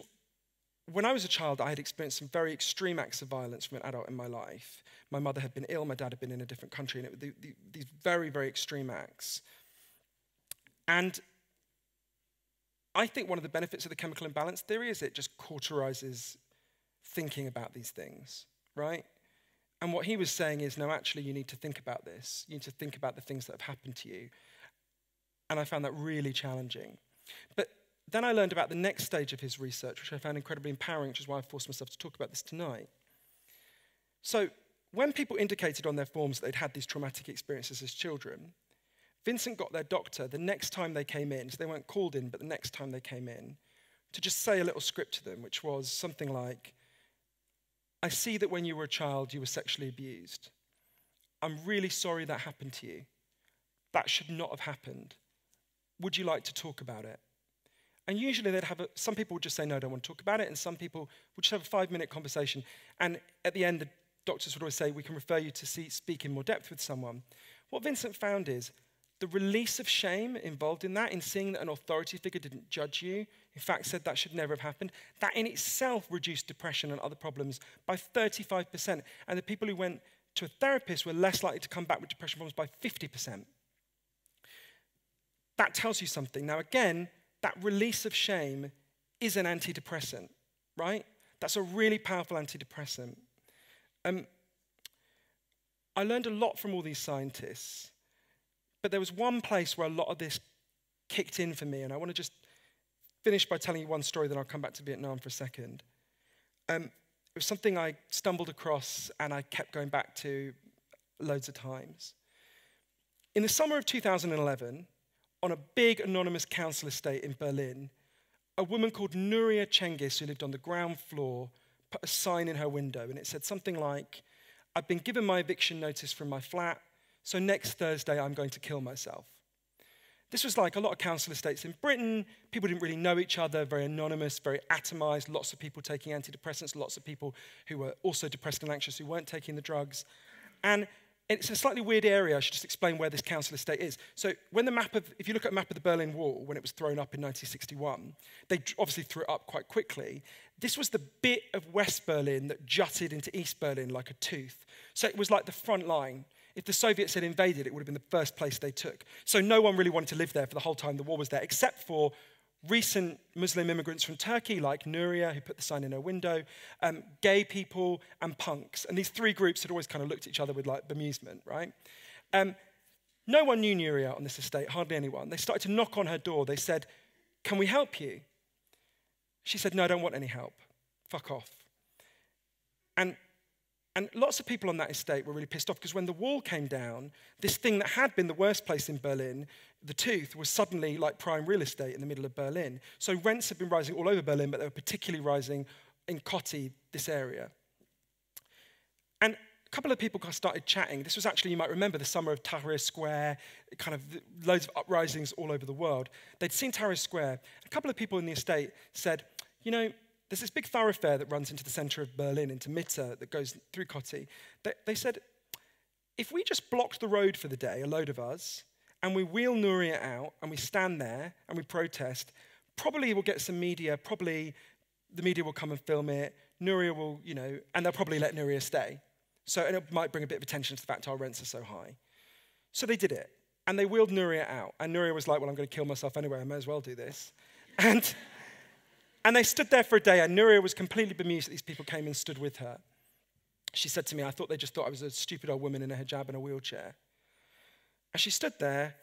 when I was a child, I had experienced some very extreme acts of violence from an adult in my life. My mother had been ill, my dad had been in a different country, and it was these very, very extreme acts. And I think one of the benefits of the chemical imbalance theory is it just cauterizes thinking about these things, right? And what he was saying is, no, actually, you need to think about this. You need to think about the things that have happened to you. And I found that really challenging. But then I learned about the next stage of his research, which I found incredibly empowering, which is why I forced myself to talk about this tonight. So when people indicated on their forms that they'd had these traumatic experiences as children, Vincent got their doctor the next time they came in, so they weren't called in, but the next time they came in, to just say a little script to them, which was something like, I see that when you were a child, you were sexually abused. I'm really sorry that happened to you. That should not have happened. Would you like to talk about it? And usually some people would just say, no, I don't want to talk about it, and some people would just have a 5-minute conversation. And at the end, the doctors would always say, we can refer you to speak in more depth with someone. What Vincent found is the release of shame involved in that, in seeing that an authority figure didn't judge you, in fact said that should never have happened, that in itself reduced depression and other problems by 35%. And the people who went to a therapist were less likely to come back with depression problems by 50%. That tells you something. Now again, that release of shame is an antidepressant, right? That's a really powerful antidepressant. I learned a lot from all these scientists, but there was one place where a lot of this kicked in for me, and I want to just finish by telling you one story, then I'll come back to Vietnam for a second. It was something I stumbled across and I kept going back to loads of times. In the summer of 2011, on a big anonymous council estate in Berlin, a woman called Nuria Cengiz, who lived on the ground floor, put a sign in her window, and it said something like, I've been given my eviction notice from my flat, so next Thursday I'm going to kill myself. This was like a lot of council estates in Britain. People didn't really know each other, very anonymous, very atomized, lots of people taking antidepressants, lots of people who were also depressed and anxious who weren't taking the drugs. And it's a slightly weird area. I should just explain where this council estate is. So if you look at a map of the Berlin Wall, when it was thrown up in 1961, they obviously threw it up quite quickly. This was the bit of West Berlin that jutted into East Berlin like a tooth. So it was like the front line. If the Soviets had invaded, it would have been the first place they took. So no one really wanted to live there for the whole time the war was there, except for recent Muslim immigrants from Turkey, like Nuria, who put the sign in her window, gay people, and punks. And these three groups had always kind of looked at each other with like bemusement, right? No one knew Nuria on this estate, hardly anyone. They started to knock on her door. They said, "Can we help you?" She said, "No, I don't want any help. Fuck off." And lots of people on that estate were really pissed off because when the wall came down, this thing that had been the worst place in Berlin, the Tooth, was suddenly like prime real estate in the middle of Berlin. So rents had been rising all over Berlin, but they were particularly rising in Kotti, this area. And a couple of people started chatting. This was actually, you might remember, the summer of Tahrir Square, kind of loads of uprisings all over the world. They'd seen Tahrir Square. A couple of people in the estate said, "You know, there's this big thoroughfare that runs into the center of Berlin, into Mitte, that goes through Kotti." They said, if we just blocked the road for the day, a load of us, and we wheel Nuria out, and we stand there, and we protest, probably we'll get some media, probably the media will come and film it, Nuria will, and they'll probably let Nuria stay. And it might bring a bit of attention to the fact our rents are so high. So they did it, and they wheeled Nuria out, and Nuria was like, "Well, I'm going to kill myself anyway, I may as well do this." And they stood there for a day, and Nuria was completely bemused that these people came and stood with her. She said to me, they just thought I was a stupid old woman in a hijab and a wheelchair. And she stood there,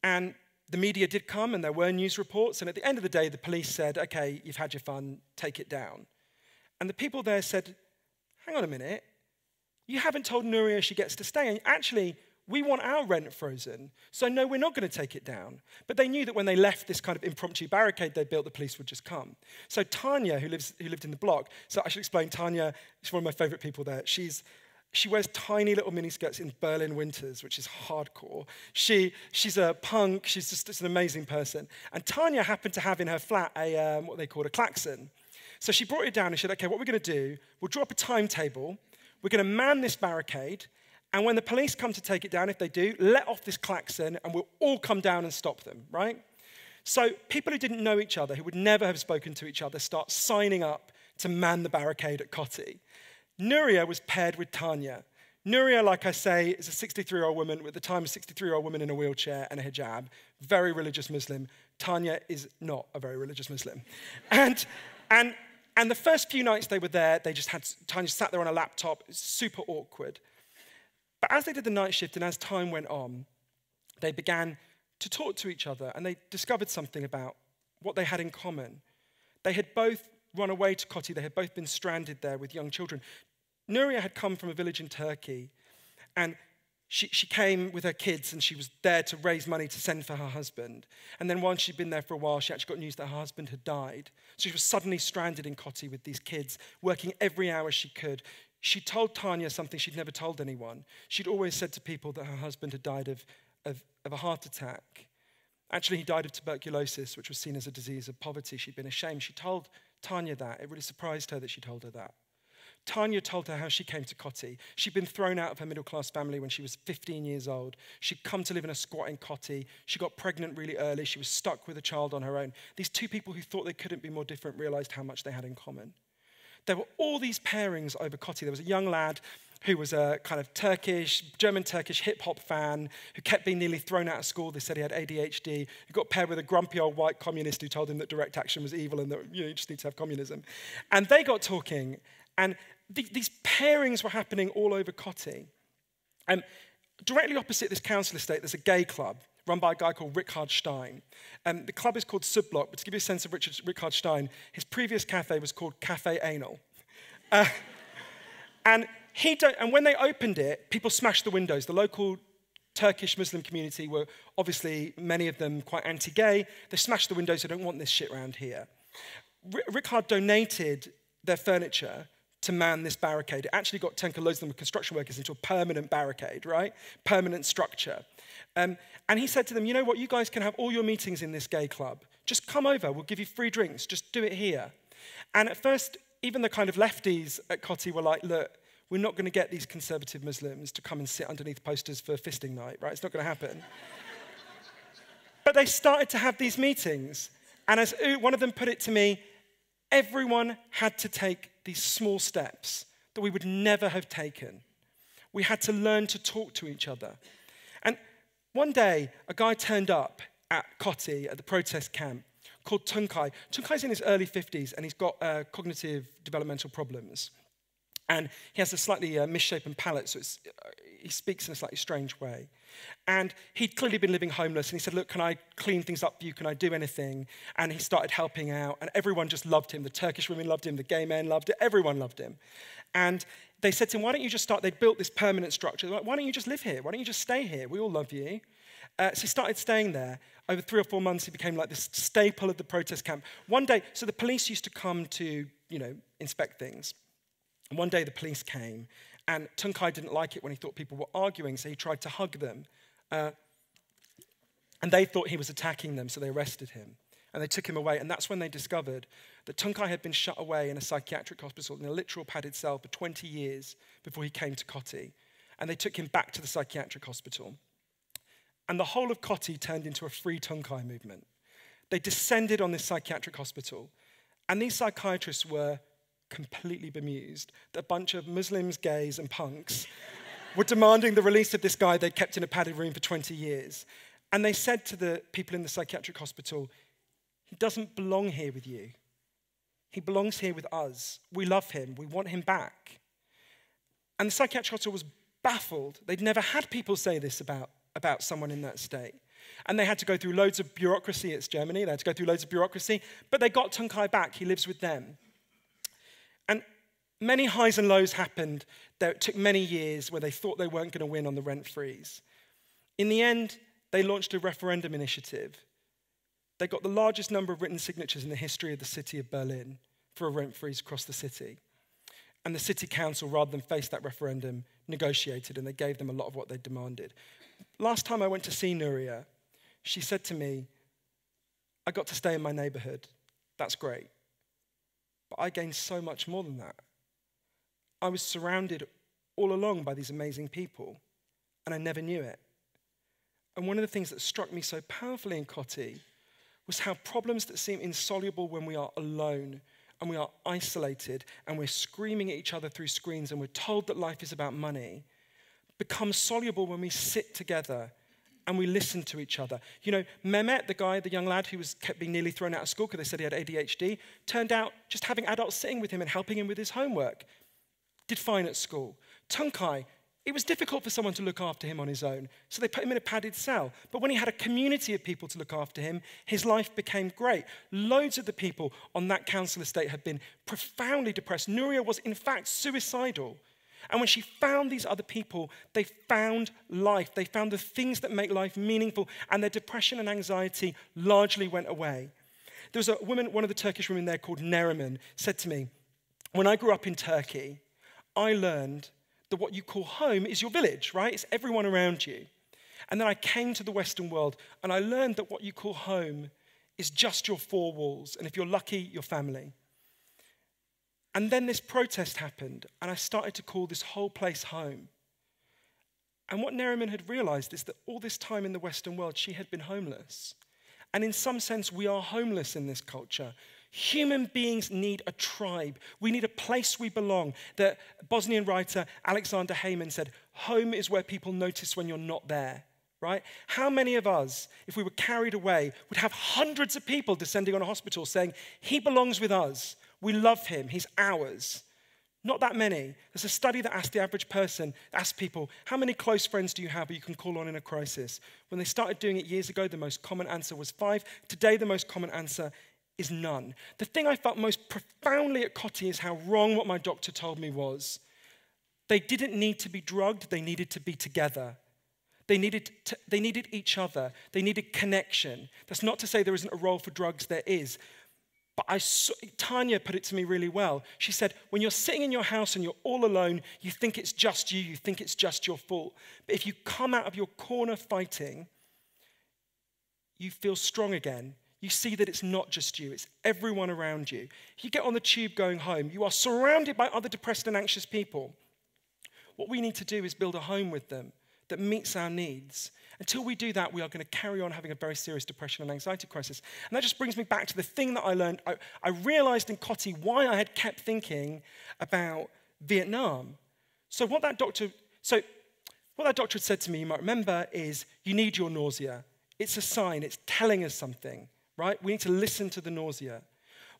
and the media did come, and there were news reports, and at the end of the day, the police said, "Okay, you've had your fun, take it down." And the people there said, "Hang on a minute, you haven't told Nuria she gets to stay, and actually, we want our rent frozen, so no, we're not going to take it down." But they knew that when they left this kind of impromptu barricade they built, the police would just come. So Tanya, who lived in the block, so I should explain, Tanya is one of my favorite people there. She wears tiny little miniskirts in Berlin winters, which is hardcore. She's a punk, she's just an amazing person. And Tanya happened to have in her flat what they called a klaxon. So she brought it down and she said, "Okay, what we're going to do, we'll draw up a timetable, we're going to man this barricade, and when the police come to take it down, if they do, let off this klaxon and we'll all come down and stop them," right? So people who didn't know each other, who would never have spoken to each other, start signing up to man the barricade at Kotti. Nuria was paired with Tanya. Nuria, like I say, is a 63-year-old woman, at the time a 63-year-old woman in a wheelchair and a hijab, very religious Muslim. Tanya is not a very religious Muslim. And the first few nights they were there, Tanya sat there on a laptop. It was super awkward. But as they did the night shift and as time went on, they began to talk to each other and they discovered something about what they had in common. They had both run away to Kotti. They had both been stranded there with young children. Nuria had come from a village in Turkey, and she came with her kids and she was there to raise money to send for her husband. And then once she'd been there for a while, she actually got news that her husband had died. So she was suddenly stranded in Kotti with these kids, working every hour she could. She told Tanya something she'd never told anyone. She'd always said to people that her husband had died of a heart attack. Actually, he died of tuberculosis, which was seen as a disease of poverty. She'd been ashamed. She told Tanya that. It really surprised her that she told her that. Tanya told her how she came to Kotti. She'd been thrown out of her middle-class family when she was 15 years old. She'd come to live in a squat in Kotti. She got pregnant really early. She was stuck with a child on her own. These two people who thought they couldn't be more different realized how much they had in common. There were all these pairings over Kotti. There was a young lad who was a kind of German-Turkish hip-hop fan who kept being nearly thrown out of school. They said he had ADHD. He got paired with a grumpy old white communist who told him that direct action was evil and that you just need to have communism. And they got talking, and these pairings were happening all over Kotti. Directly opposite this council estate, there's a gay club run by a guy called Richard Stein. The club is called Subblock, but to give you a sense of Richard Stein, his previous cafe was called Cafe Anal. And when they opened it, people smashed the windows. The local Turkish Muslim community were obviously, many of them, quite anti-gay. They smashed the windows, they don't want this shit around here. Richard donated their furniture to man this barricade. It actually got loads of them with construction workers into a permanent barricade, right? Permanent structure. And he said to them, "You know what, you guys can have all your meetings in this gay club. Just come over, we'll give you free drinks, just do it here." And at first, even the kind of lefties at Kotti were like, "Look, we're not going to get these conservative Muslims to come and sit underneath posters for fisting night, right? It's not going to happen." But they started to have these meetings. And as one of them put it to me, everyone had to take these small steps that we would never have taken. We had to learn to talk to each other. And one day, a guy turned up at Kotti, at the protest camp, called Tuncay. Tuncay's in his early 50s, and he's got cognitive developmental problems. And he has a slightly misshapen palate, so he speaks in a slightly strange way. And he'd clearly been living homeless, and he said, look, can I clean things up for you? Can I do anything? And he started helping out, and everyone just loved him. The Turkish women loved him, the gay men loved it, everyone loved him. And they said to him, why don't you just start, they'd built this permanent structure. They're like, why don't you just live here? Why don't you just stay here? We all love you. So he started staying there. Over 3 or 4 months, he became like this staple of the protest camp. One day, so the police used to come to, inspect things. And one day the police came, and Tunkai didn't like it when he thought people were arguing, so he tried to hug them. And they thought he was attacking them, so they arrested him. And they took him away, and that's when they discovered that Tunkai had been shut away in a psychiatric hospital in a literal padded cell for 20 years before he came to Koti. And they took him back to the psychiatric hospital. And the whole of Koti turned into a free Tunkai movement. They descended on this psychiatric hospital, and these psychiatrists were completely bemused that a bunch of Muslims, gays, and punks were demanding the release of this guy they'd kept in a padded room for 20 years. And they said to the people in the psychiatric hospital, he doesn't belong here with you. He belongs here with us. We love him. We want him back. And the psychiatric hospital was baffled. They'd never had people say this about someone in that state. And they had to go through loads of bureaucracy. It's Germany. They had to go through loads of bureaucracy. But they got Tunkai back. He lives with them. And many highs and lows happened. It took many years where they thought they weren't going to win on the rent freeze. In the end, they launched a referendum initiative. They got the largest number of written signatures in the history of the city of Berlin for a rent freeze across the city. And the city council, rather than face that referendum, negotiated, and they gave them a lot of what they demanded. Last time I went to see Nuria, she said to me, I got to stay in my neighborhood. That's great. But I gained so much more than that. I was surrounded all along by these amazing people, and I never knew it. And one of the things that struck me so powerfully in Koti was how problems that seem insoluble when we are alone and we are isolated and we're screaming at each other through screens and we're told that life is about money become soluble when we sit together and we listen to each other. Mehmet, the young lad who kept being nearly thrown out of school because they said he had ADHD, turned out just having adults sitting with him and helping him with his homework. Did fine at school. Tunkai, it was difficult for someone to look after him on his own, so they put him in a padded cell. But when he had a community of people to look after him, his life became great. Loads of the people on that council estate had been profoundly depressed. Nuria was, in fact, suicidal. And when she found these other people, they found life. They found the things that make life meaningful, and their depression and anxiety largely went away. There was a woman, one of the Turkish women there called Neriman, said to me, when I grew up in Turkey, I learned that what you call home is your village, right? It's everyone around you. And then I came to the Western world, and I learned that what you call home is just your 4 walls, and if you're lucky, your family. And then this protest happened, and I started to call this whole place home. And what Neriman had realized is that all this time in the Western world, she had been homeless. And in some sense, we are homeless in this culture. Human beings need a tribe. We need a place we belong. The Bosnian writer Alexander Heyman said, home is where people notice when you're not there, right? How many of us, if we were carried away, would have hundreds of people descending on a hospital saying, he belongs with us. We love him. He's ours. Not that many. There's a study that asked the average person, asked people, how many close friends do you have who you can call on in a crisis? When they started doing it years ago, the most common answer was 5. Today, the most common answer is none. The thing I felt most profoundly at Koti is how wrong what my doctor told me was. They didn't need to be drugged, they needed to be together. They needed each other. They needed connection. That's not to say there isn't a role for drugs, there is. But Tanya put it to me really well. She said, when you're sitting in your house and you're all alone, you think it's just you think it's just your fault. But if you come out of your corner fighting, you feel strong again. You see that it's not just you, it's everyone around you. If you get on the tube going home, you are surrounded by other depressed and anxious people. What we need to do is build a home with them that meets our needs. Until we do that, we are going to carry on having a very serious depression and anxiety crisis. And that just brings me back to the thing that I learned. I realized in Koti why I had kept thinking about Vietnam. So what that doctor had said to me, you might remember, is you need your nausea. It's a sign, it's telling us something, right? We need to listen to the nausea.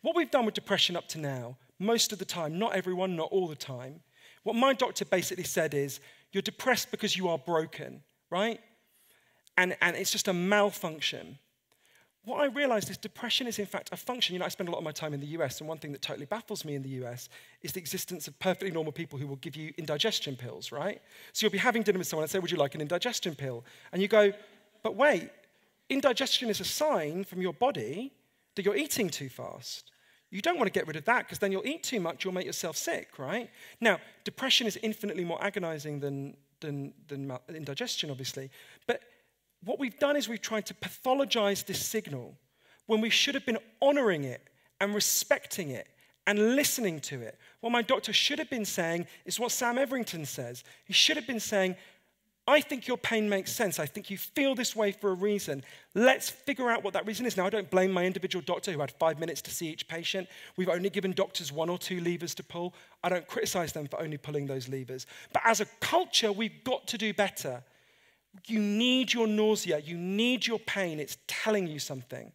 What we've done with depression up to now, most of the time, not everyone, not all the time, What my doctor basically said is, you're depressed because you are broken, right? And it's just a malfunction. What I realized is depression is in fact a function. You know, I spend a lot of my time in the US, and one thing that totally baffles me in the US is the existence of perfectly normal people who will give you indigestion pills, right? So you'll be having dinner with someone and say, would you like an indigestion pill? And you go, but wait, indigestion is a sign from your body that you're eating too fast. You don't want to get rid of that because then you'll eat too much, you'll make yourself sick, right? Now, depression is infinitely more agonizing than indigestion, obviously. But what we've done is we've tried to pathologize this signal when we should have been honoring it and respecting it and listening to it. What my doctor should have been saying is what Sam Everington says. He should have been saying, I think your pain makes sense. I think you feel this way for a reason. Let's figure out what that reason is. Now, I don't blame my individual doctor who had 5 minutes to see each patient. We've only given doctors 1 or 2 levers to pull. I don't criticize them for only pulling those levers. But as a culture, we've got to do better. You need your nausea. You need your pain. It's telling you something.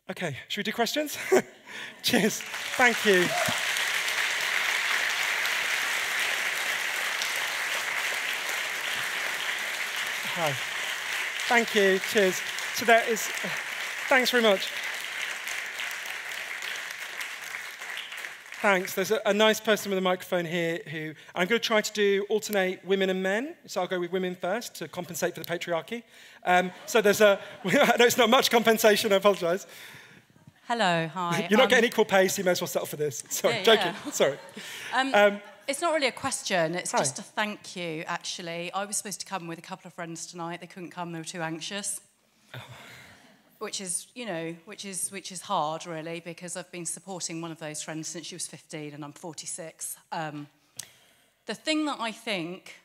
Okay, should we do questions? Cheers. Thank you. Hi. Thank you. Cheers. So that is, thanks very much. Thanks. There's a nice person with a microphone here who, I'm going to try to do alternate women and men. So I'll go with women first to compensate for the patriarchy. So there's I know it's not much compensation, I apologize. Hello, hi. You're not getting equal pay, so you may as well settle for this. Sorry, yeah, joking. Yeah. Sorry. It's not really a question, it's Hi. just a thank you, actually. I was supposed to come with a couple of friends tonight. They couldn't come, they were too anxious. Oh. Which is, you know, which is hard, really, because I've been supporting one of those friends since she was 15 and I'm 46. The thing that I think,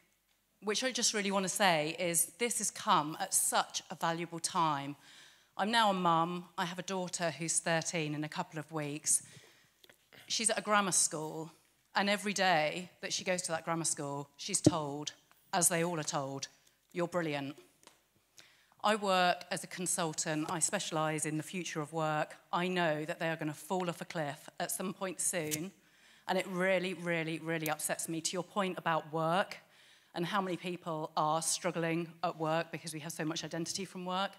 which I just really want to say, is this has come at such a valuable time. I'm now a mum. I have a daughter who's 13 in a couple of weeks. She's at a grammar school, and every day that she goes to that grammar school, she's told, as they all are told, you're brilliant. I work as a consultant. I specialise in the future of work. I know that they are going to fall off a cliff at some point soon, and it really, really, really upsets me. To your point about work and how many people are struggling at work because we have so much identity from work.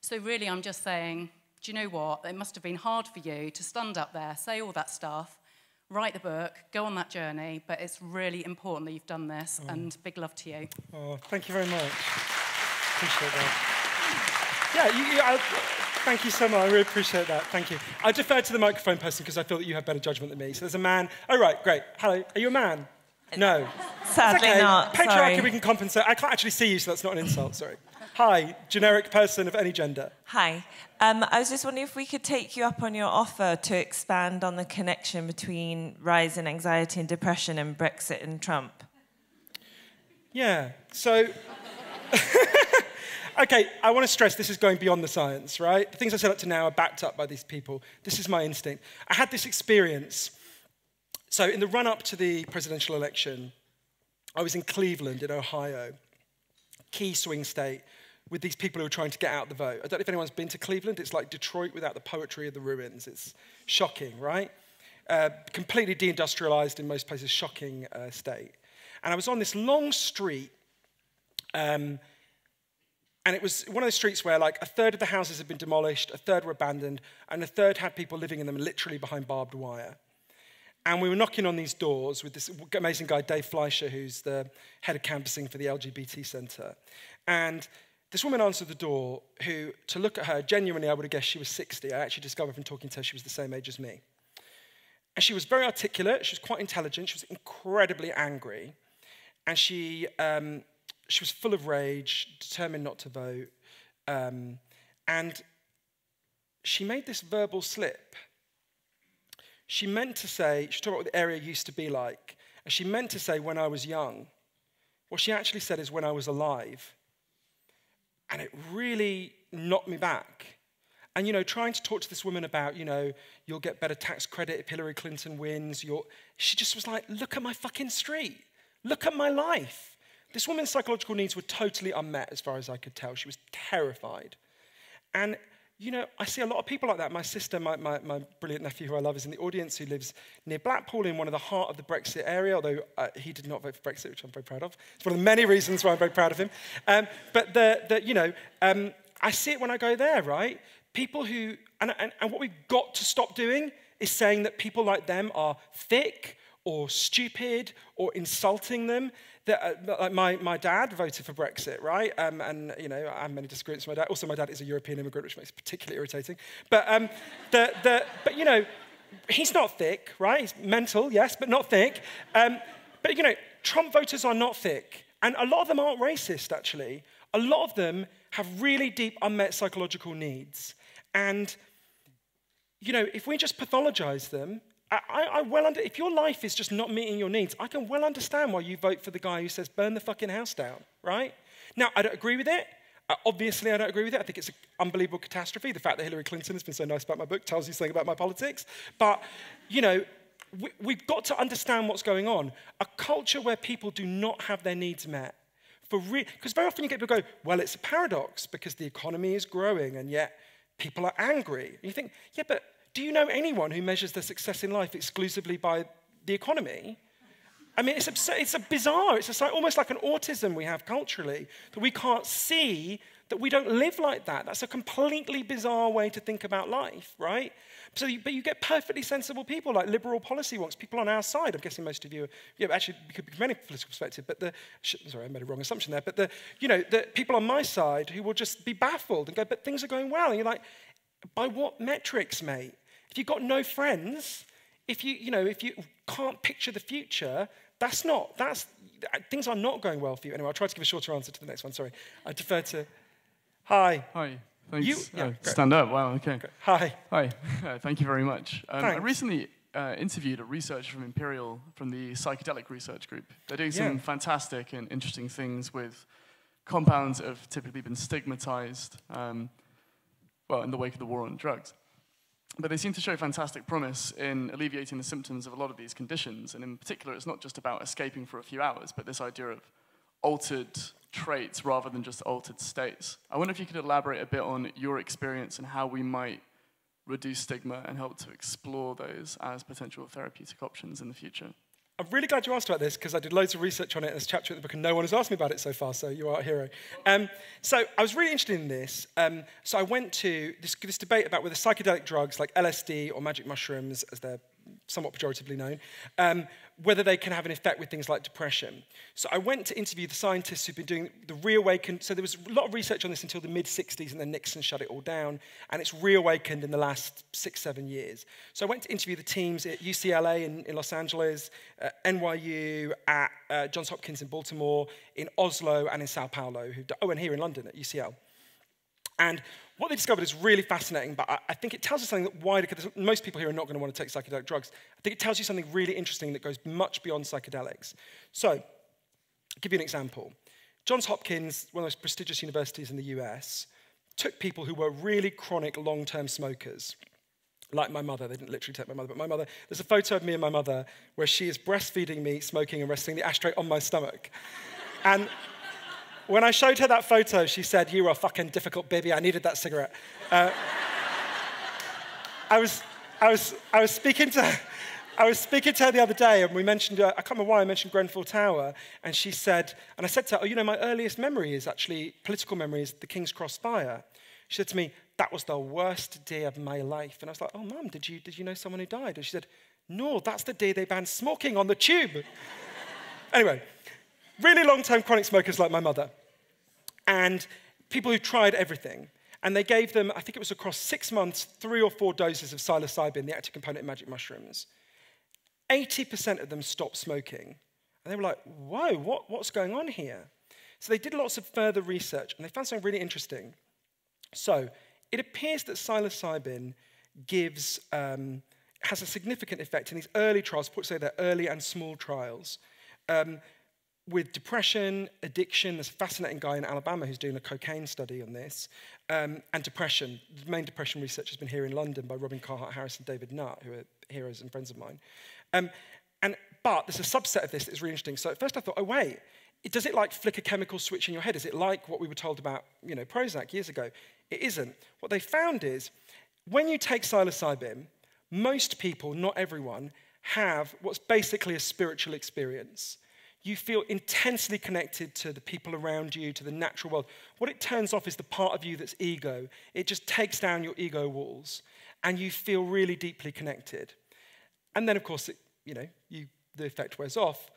So really, I'm just saying, do you know what? It must have been hard for you to stand up there, say all that stuff, write the book, go on that journey, but it's really important that you've done this, and big love to you. Oh, thank you very much. Appreciate that. Yeah, thank you so much. I really appreciate that. Thank you. I defer to the microphone person because I feel that you have better judgment than me. So there's a man. Oh, right, great. Hello. Are you a man? No. Sadly okay. not. Patriarchy, sorry. we can compensate. I can't actually see you, so that's not an insult. Sorry. Hi, generic person of any gender. Hi. I was just wondering if we could take you up on your offer to expand on the connection between rise in anxiety and depression and Brexit and Trump. Yeah. So... Okay, I want to stress this is going beyond the science, right? The things I said up to now are backed up by these people. This is my instinct. I had this experience. So in the run-up to the presidential election, I was in Cleveland in Ohio, key swing state, with these people who were trying to get out the vote. I don't know if anyone's been to Cleveland. It's like Detroit without the poetry of the ruins. It's shocking, right? Completely deindustrialized in most places, shocking state. And I was on this long street, and it was one of those streets where like a third of the houses had been demolished, a third were abandoned, and a third had people living in them literally behind barbed wire. And we were knocking on these doors with this amazing guy, Dave Fleischer, who's the head of canvassing for the LGBT Centre. And this woman answered the door who, to look at her, genuinely, I would have guessed she was 60. I actually discovered from talking to her she was the same age as me. And she was very articulate, she was quite intelligent, she was incredibly angry, and she was full of rage, determined not to vote, and she made this verbal slip. She meant to say, she talked about what the area used to be like, and she meant to say when I was young. What she actually said is when I was alive. And it really knocked me back. And, you know, trying to talk to this woman about, you know, you'll get better tax credit if Hillary Clinton wins. She just was like, look at my fucking street. Look at my life. This woman's psychological needs were totally unmet as far as I could tell. She was terrified. And you know, I see a lot of people like that. My sister, my brilliant nephew who I love is in the audience, who lives near Blackpool in one of the heart of the Brexit area, although he did not vote for Brexit, which I'm very proud of. It's one of the many reasons why I'm very proud of him. But you know, I see it when I go there, right? People who, and what we've got to stop doing is saying that people like them are thick or stupid or insulting them. Like my dad voted for Brexit, right? And you know, I have many disagreements with my dad. Also, my dad is a European immigrant, which makes it particularly irritating. But but you know, he's not thick, right? He's mental, yes, but not thick. But you know, Trump voters are not thick, and a lot of them aren't racist. Actually, a lot of them have really deep unmet psychological needs, and you know, if we just pathologize them. If your life is just not meeting your needs, I can well understand why you vote for the guy who says, burn the fucking house down, right? Now, I don't agree with it. Obviously, I don't agree with it. I think it's an unbelievable catastrophe. The fact that Hillary Clinton has been so nice about my book tells you something about my politics. But, you know, we've got to understand what's going on. A culture where people do not have their needs met. Because very often you get people go, well, it's a paradox because the economy is growing and yet people are angry. And you think, yeah, but do you know anyone who measures their success in life exclusively by the economy? I mean, it's a bizarre, it's almost like an autism we have culturally, that we can't see that we don't live like that. That's a completely bizarre way to think about life, right? But you get perfectly sensible people, like liberal policy wonks, people on our side. I'm guessing most of you, actually, it could be from any political perspective, but sorry, I made a wrong assumption there, but the people on my side who will just be baffled and go, but things are going well. And you're like, by what metrics, mate? If you've got no friends, if you can't picture the future, things are not going well for you. Anyway, I'll try to give a shorter answer to the next one. Sorry, I defer to. Hi. Hi. Thanks. Yeah, stand up. Wow. Okay. Great. Hi. Hi. Thank you very much. I recently interviewed a researcher from Imperial from the psychedelic research group. They're doing some fantastic and interesting things with compounds that have typically been stigmatized. In the wake of the war on drugs. But they seem to show fantastic promise in alleviating the symptoms of a lot of these conditions. And in particular, it's not just about escaping for a few hours, but this idea of altered traits rather than just altered states. I wonder if you could elaborate a bit on your experience and how we might reduce stigma and help to explore those as potential therapeutic options in the future. I'm really glad you asked about this because I did loads of research on it in this chapter in the book and no one has asked me about it so far, so you are a hero. So I was really interested in this. So I went to this debate about whether psychedelic drugs like LSD or magic mushrooms, as they're somewhat pejoratively known, whether they can have an effect with things like depression. So I went to interview the scientists who've been doing the reawakened. So there was a lot of research on this until the mid-60s, and then Nixon shut it all down, and it's reawakened in the last 6-7 years. So I went to interview the teams at UCLA in Los Angeles, NYU, at Johns Hopkins in Baltimore, in Oslo, and in Sao Paulo, and here in London at UCL. And what they discovered is really fascinating, but I think it tells us something that wider, because most people here are not going to want to take psychedelic drugs. I think it tells you something really interesting that goes much beyond psychedelics. So, I'll give you an example. Johns Hopkins, one of the most prestigious universities in the US, took people who were really chronic long-term smokers, like my mother. They didn't literally take my mother, but my mother, there's a photo of me and my mother where she is breastfeeding me, smoking, and resting the ashtray on my stomach. And when I showed her that photo, she said, "You were a fucking difficult baby. I needed that cigarette." I was speaking to her the other day, and we mentioned, I can't remember why I mentioned Grenfell Tower, and she said, and I said to her, "Oh, you know, my earliest memory is actually, political memory is the King's Cross fire." She said to me, "That was the worst day of my life." And I was like, "Oh, Mum, did you know someone who died?" And she said, "No, that's the day they banned smoking on the tube." Anyway, really long-term chronic smokers like my mother, and people who tried everything. And they gave them, I think it was across 6 months, 3 or 4 doses of psilocybin, the active component in magic mushrooms. 80% of them stopped smoking. And they were like, whoa, what's going on here? So they did lots of further research, and they found something really interesting. So it appears that psilocybin has a significant effect in these early trials, say they're early and small trials, with depression, addiction. There's a fascinating guy in Alabama who's doing a cocaine study on this, and depression. The main depression research has been here in London by Robin Carhart-Harris and David Nutt, who are heroes and friends of mine. But there's a subset of this that is really interesting. So at first I thought, oh wait, does it like flick a chemical switch in your head? Is it like what we were told about, Prozac years ago? It isn't. What they found is when you take psilocybin, most people, not everyone, have what's basically a spiritual experience. You feel intensely connected to the people around you, to the natural world. What it turns off is the part of you that's ego. It just takes down your ego walls, and you feel really deeply connected. And then, of course, the effect wears off.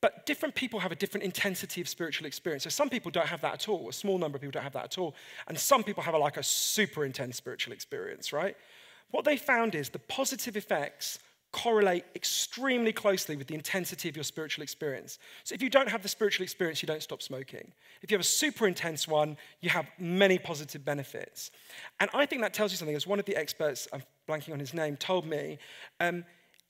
But different people have a different intensity of spiritual experience. So some people don't have that at all. A small number of people don't have that at all. And some people have a super intense spiritual experience, right? What they found is the positive effects correlate extremely closely with the intensity of your spiritual experience. So if you don't have the spiritual experience, you don't stop smoking. If you have a super intense one, you have many positive benefits. And I think that tells you something. As one of the experts, I'm blanking on his name, told me,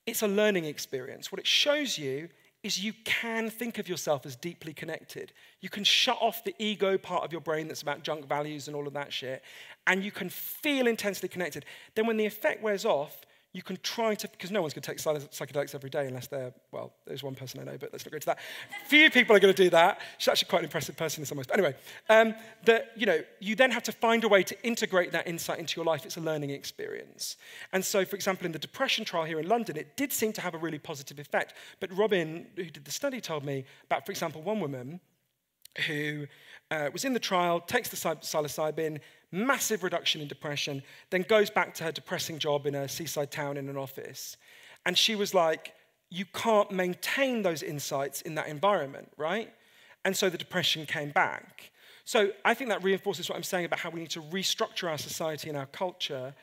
it's a learning experience. What it shows you is you can think of yourself as deeply connected. You can shut off the ego part of your brain that's about junk values and all of that shit, and you can feel intensely connected. Then when the effect wears off, you can try to, because no one's going to take psychedelics every day unless they're, well, there's one person I know, but let's not go into that. Few people are going to do that. She's actually quite an impressive person in some ways. But anyway, you then have to find a way to integrate that insight into your life. It's a learning experience. And so, for example, in the depression trial here in London, it did seem to have a really positive effect. But Robin, who did the study, told me about, for example, one woman who was in the trial, takes the psilocybin, massive reduction in depression, then goes back to her depressing job in a seaside town in an office. And she was like, you can't maintain those insights in that environment, right? And so the depression came back. So I think that reinforces what I'm saying about how we need to restructure our society and our culture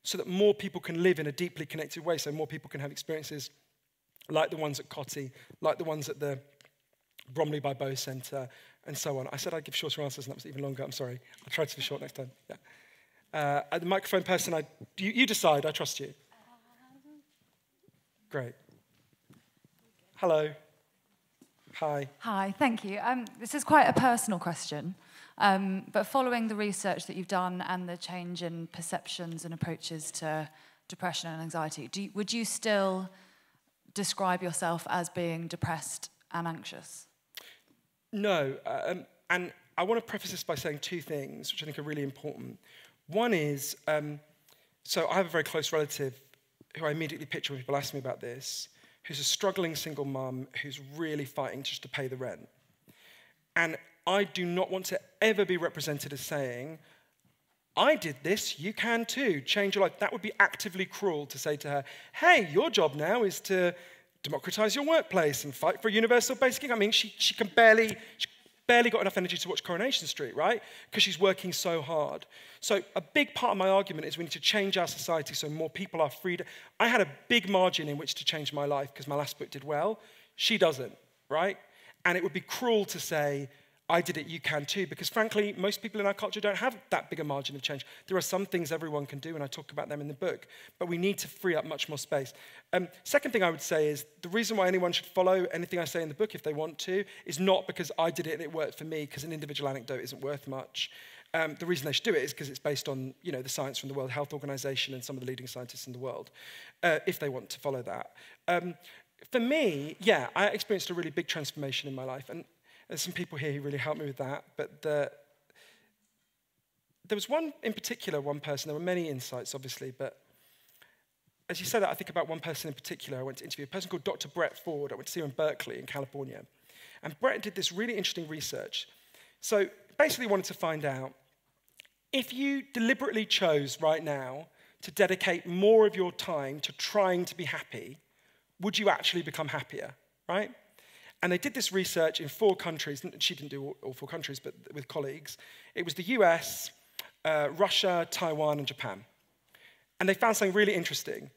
so that more people can live in a deeply connected way, so more people can have experiences like the ones at Cottee, like the ones at the Bromley by Bow Centre, and so on. I said I'd give shorter answers, and that was even longer. I'm sorry. I'll try to be short next time. Yeah. The microphone person, you decide. I trust you. Great. Hello. Hi. Hi, thank you. This is quite a personal question, but following the research that you've done and the change in perceptions and approaches to depression and anxiety, would you still describe yourself as being depressed and anxious? No, and I want to preface this by saying two things, which I think are really important. One is, so I have a very close relative who I immediately picture when people ask me about this, who's a struggling single mum who's really fighting just to pay the rent. And I do not want to ever be represented as saying, I did this, you can too, change your life. That would be actively cruel to say to her, hey, your job now is to democratize your workplace and fight for universal basic income. I mean, she barely got enough energy to watch Coronation Street, right? Because she's working so hard. So a big part of my argument is we need to change our society so more people are free to... I had a big margin in which to change my life because my last book did well. She doesn't, right? And it would be cruel to say, I did it, you can too, because frankly, most people in our culture don't have that big a margin of change. There are some things everyone can do, and I talk about them in the book, but we need to free up much more space. Second thing I would say is the reason why anyone should follow anything I say in the book if they want to is not because I did it and it worked for me, because an individual anecdote isn't worth much. The reason they should do it is because it's based on the science from the World Health Organization and some of the leading scientists in the world, if they want to follow that. For me, yeah, I experienced a really big transformation in my life, and there's some people here who really helped me with that, but there was one in particular, one person. There were many insights, obviously, but as you said that, I think about one person in particular I went to interview, a person called Dr. Brett Ford. I went to see her in Berkeley in California. And Brett did this really interesting research. So basically wanted to find out, if you deliberately chose right now to dedicate more of your time to trying to be happy, would you actually become happier, right? And they did this research in 4 countries. She didn't do all 4 countries, but with colleagues. It was the US, Russia, Taiwan, and Japan. And they found something really interesting.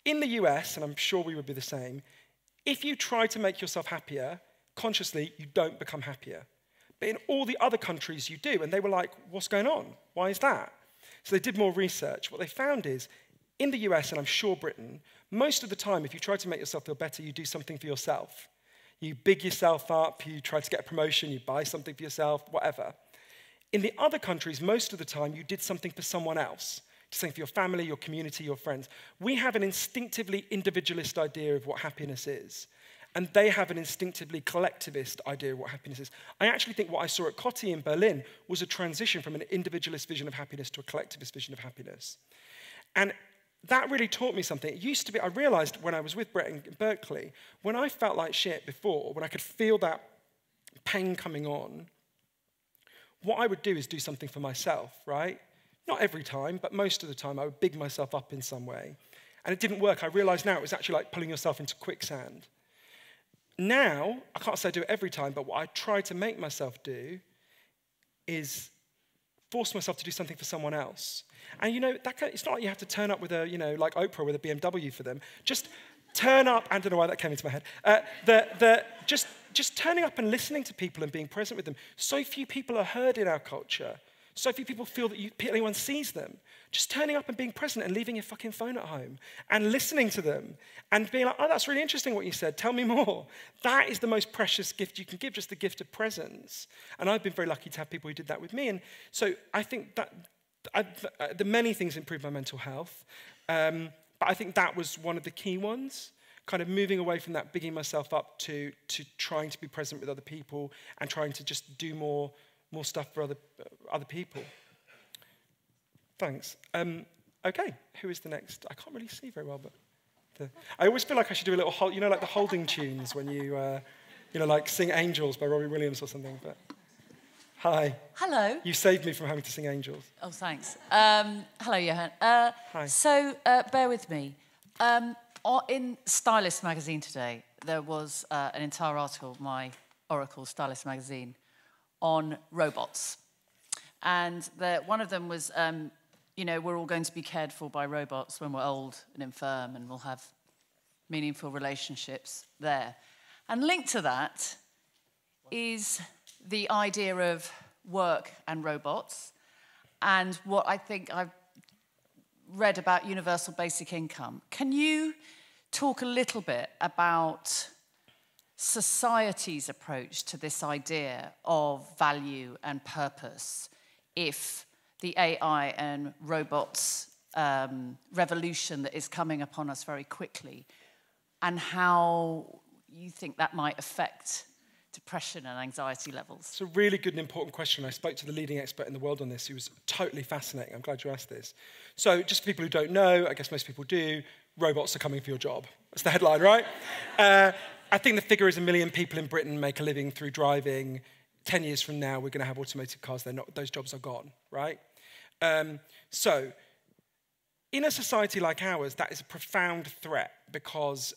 In the US, and I'm sure we would be the same, if you try to make yourself happier, consciously, you don't become happier. But in all the other countries, you do. And they were like, what's going on? Why is that? So they did more research. What they found is, in the US, and I'm sure Britain, most of the time, if you try to make yourself feel better, you do something for yourself. You big yourself up, you try to get a promotion, you buy something for yourself, whatever. In the other countries, most of the time, you did something for someone else. Something for your family, your community, your friends. We have an instinctively individualist idea of what happiness is. and they have an instinctively collectivist idea of what happiness is. I actually think what I saw at Coty in Berlin was a transition from an individualist vision of happiness to a collectivist vision of happiness. And that really taught me something. It used to be, I realized when I was with Brett in Berkeley, when I felt like shit before, when I could feel that pain coming on, what I would do is do something for myself, right? Not every time, but most of the time I would big myself up in some way. And it didn't work. I realize now it was actually like pulling yourself into quicksand. Now, I can't say I do it every time, but what I try to make myself do is force myself to do something for someone else. And you know, it's not like you have to turn up with a, you know, like Oprah with a BMW for them. Just turn up, I don't know why that came into my head. Just turning up and listening to people and being present with them. So few people are heard in our culture. So few people feel that anyone sees them. Just turning up and being present and leaving your fucking phone at home and listening to them and being like, oh, that's really interesting what you said. Tell me more. That is the most precious gift you can give, just the gift of presence. And I've been very lucky to have people who did that with me. And so I think that the many things improved my mental health. But I think that was one of the key ones, kind of moving away from that, bigging myself up to trying to be present with other people and trying to just do more stuff for other people. Thanks. Okay, who is the next? I can't really see very well, but I always feel like I should do a little, you know, like the holding tunes when you know, like sing Angels by Robbie Williams or something. But hi. Hello. You saved me from having to sing Angels. Oh, thanks. Hello, Johann. Hi. So, bear with me. In Stylist magazine today, there was an entire article, my Oracle Stylist magazine, on robots. And one of them was, you know, we're all going to be cared for by robots when we're old and infirm, and we'll have meaningful relationships there. And linked to that is the idea of work and robots, and what I think I've read about universal basic income. Can you talk a little bit about society's approach to this idea of value and purpose if the AI and robots revolution that is coming upon us very quickly, and how you think that might affect depression and anxiety levels? It's a really good and important question. I spoke to the leading expert in the world on this, who was totally fascinating. I'm glad you asked this. So just for people who don't know, I guess most people do, robots are coming for your job. That's the headline, right? I think the figure is 1 million people in Britain make a living through driving. 10 years from now, we're going to have automated cars. Those jobs are gone, right? So in a society like ours, that is a profound threat because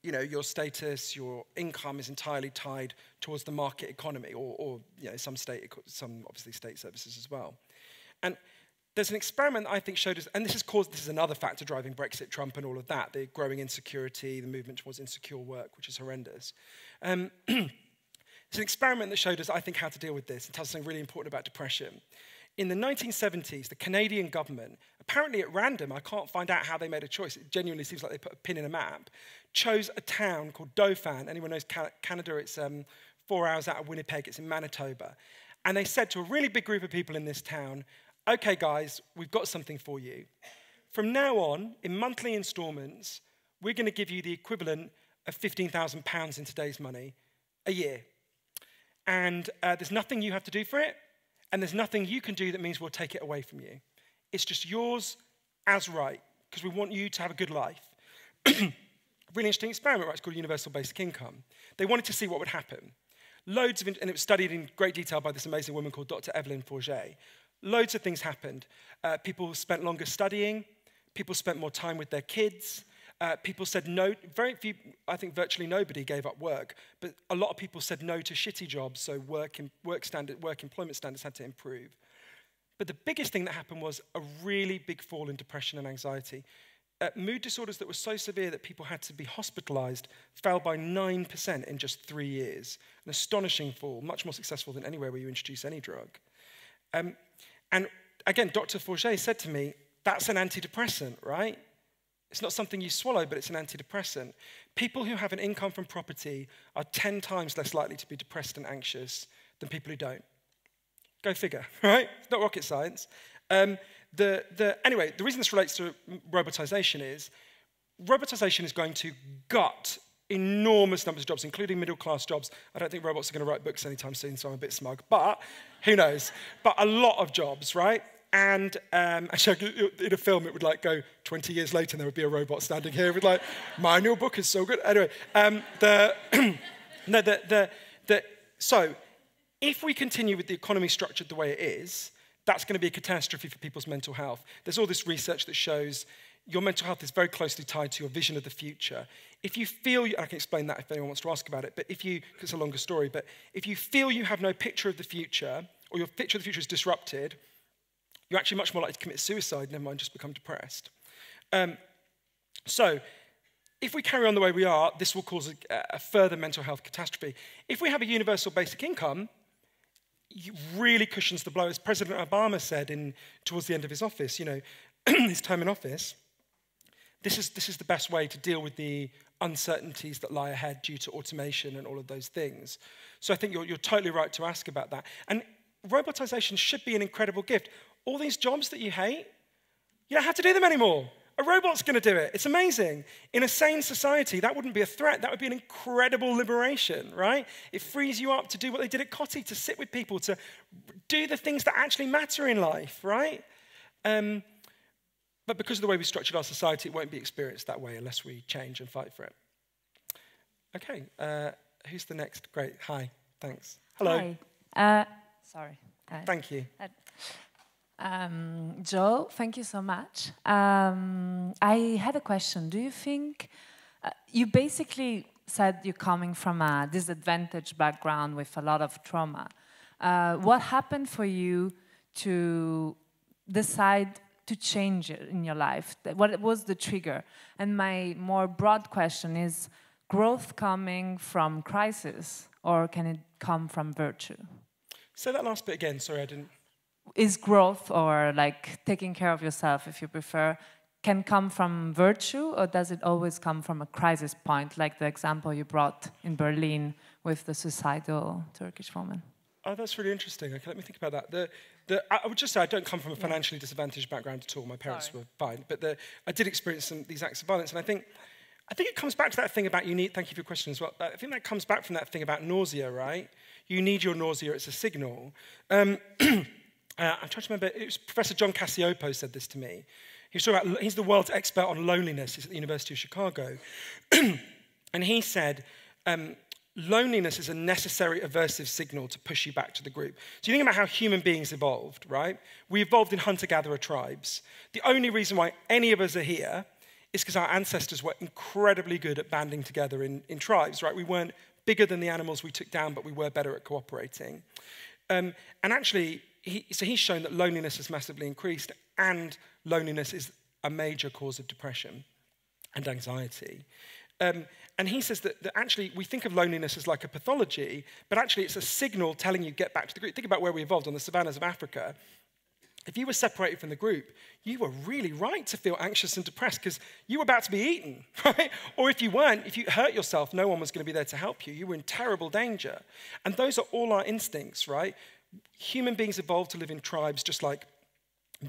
you know, your status, your income is entirely tied towards the market economy, or you know, some obviously state services as well. And there's an experiment that I think showed us, and this is another factor driving Brexit, Trump, and all of that, the growing insecurity, the movement towards insecure work, which is horrendous. It's an experiment that showed us, I think, how to deal with this and tells us something really important about depression. In the 1970s, the Canadian government, apparently at random, I can't find out how they made a choice, it genuinely seems like they put a pin in a map, chose a town called Dauphin. Anyone knows Canada? It's 4 hours out of Winnipeg, it's in Manitoba. And they said to a really big group of people in this town, okay guys, we've got something for you. From now on, in monthly installments, we're going to give you the equivalent of £15,000 in today's money a year. And there's nothing you have to do for it, and there's nothing you can do that means we'll take it away from you. It's just yours as right, because we want you to have a good life. Really interesting experiment, right? It's called universal basic income. They wanted to see what would happen. And it was studied in great detail by this amazing woman called Dr. Evelyn Forget. Loads of things happened. People spent longer studying. People spent more time with their kids. People said no. Very few, I think virtually nobody gave up work. But a lot of people said no to shitty jobs, so work employment standards had to improve. But the biggest thing that happened was a really big fall in depression and anxiety. Mood disorders that were so severe that people had to be hospitalized fell by 9% in just 3 years. An astonishing fall, much more successful than anywhere where you introduce any drug. And again, Dr. Forget said to me, that's an antidepressant, right? It's not something you swallow, but it's an antidepressant. People who have an income from property are 10 times less likely to be depressed and anxious than people who don't. Go figure, right? It's not rocket science. Anyway, the reason this relates to robotization is going to gut enormous numbers of jobs, including middle-class jobs. I don't think robots are going to write books anytime soon, so I'm a bit smug, but who knows? But a lot of jobs, right? And actually, in a film, it would like go 20 years later, and there would be a robot standing here with like, my new book is so good. Anyway, so if we continue with the economy structured the way it is, that's going to be a catastrophe for people's mental health. There's all this research that shows your mental health is very closely tied to your vision of the future. If you feel, I can explain that if anyone wants to ask about it, but if you, because it's a longer story, but if you feel you have no picture of the future, or your picture of the future is disrupted, you're actually much more likely to commit suicide, never mind just become depressed. So, if we carry on the way we are, this will cause a further mental health catastrophe. If we have a universal basic income, it really cushions the blow. As President Obama said towards the end of his office, his term in office, this is the best way to deal with the uncertainties that lie ahead due to automation and all of those things. So I think you're totally right to ask about that. And robotization should be an incredible gift. All these jobs that you hate, you don't have to do them anymore. A robot's going to do it. It's amazing. In a sane society, that wouldn't be a threat. That would be an incredible liberation, right? It frees you up to do what they did at Coty, to sit with people, to do the things that actually matter in life, right? But because of the way we structured our society, it won't be experienced that way unless we change and fight for it. Okay, who's the next? Great, hi, thanks. Hello. Hi. Sorry. Thank you. Joe, thank you so much. I had a question. Do you think, you basically said you're coming from a disadvantaged background with a lot of trauma. What happened for you to decide to change it in your life? What was the trigger? And my more broad question is, growth coming from crisis, or can it come from virtue? Say that last bit again, sorry, I didn't. Is growth, or like taking care of yourself, if you prefer, can come from virtue, or does it always come from a crisis point, like the example you brought in Berlin with the suicidal Turkish woman? Oh, that's really interesting. Okay, let me think about that. I would just say I don't come from a financially disadvantaged background at all. My parents were fine, but I did experience these acts of violence, and I think it comes back to that thing about you need. Thank you for your question as well. I think that comes back from that thing about nausea, right? You need your nausea; it's a signal. I'm trying to remember, it was Professor John Cacioppo said this to me. He's the world's expert on loneliness. He's at the University of Chicago. And he said, loneliness is a necessary aversive signal to push you back to the group. So you think about how human beings evolved, right? We evolved in hunter-gatherer tribes. The only reason why any of us are here is because our ancestors were incredibly good at banding together in tribes, right? We weren't bigger than the animals we took down, but we were better at cooperating. And actually, he's shown that loneliness has massively increased, and loneliness is a major cause of depression and anxiety. And he says that actually we think of loneliness as like a pathology, but actually it's a signal telling you get back to the group. Think about where we evolved on the savannas of Africa. If you were separated from the group, you were really right to feel anxious and depressed because you were about to be eaten, right? Or if you weren't, if you hurt yourself, no one was going to be there to help you. You were in terrible danger. And those are all our instincts, right? Human beings evolved to live in tribes just like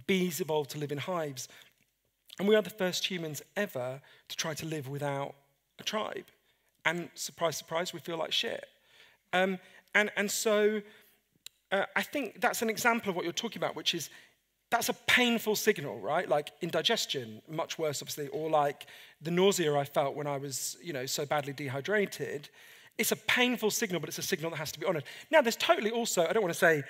bees evolved to live in hives. And we are the first humans ever to try to live without a tribe. And surprise, surprise, we feel like shit. So I think that's an example of what you're talking about, which is that's a painful signal, right? Like indigestion, much worse, obviously, or like the nausea I felt when I was, so badly dehydrated. It's a painful signal, but it's a signal that has to be honored. Now, there's totally also, I don't want to say,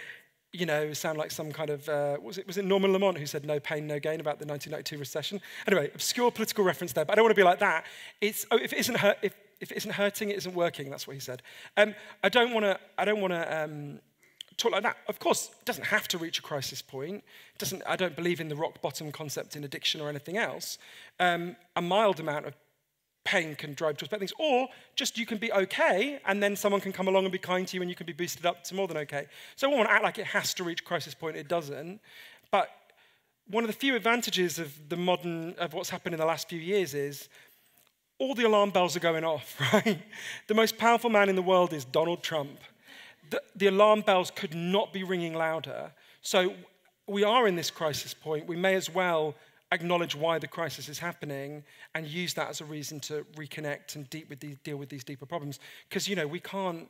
sound like some kind of, was it Norman Lamont who said no pain, no gain about the 1992 recession? Anyway, obscure political reference there, but I don't want to be like that. If it isn't hurting, it isn't working, that's what he said. I don't want to talk like that. Of course, it doesn't have to reach a crisis point. I don't believe in the rock bottom concept in addiction or anything else. A mild amount of pain can drive towards better things, or just you can be okay, and then someone can come along and be kind to you, and you can be boosted up to more than okay. So I won't want to act like it has to reach crisis point. It doesn't. But one of the few advantages of what's happened in the last few years is all the alarm bells are going off, right? The most powerful man in the world is Donald Trump. The alarm bells could not be ringing louder. So we are in this crisis point. We may as well acknowledge why the crisis is happening and use that as a reason to reconnect and deal with these deeper problems. Because, you know, we can't,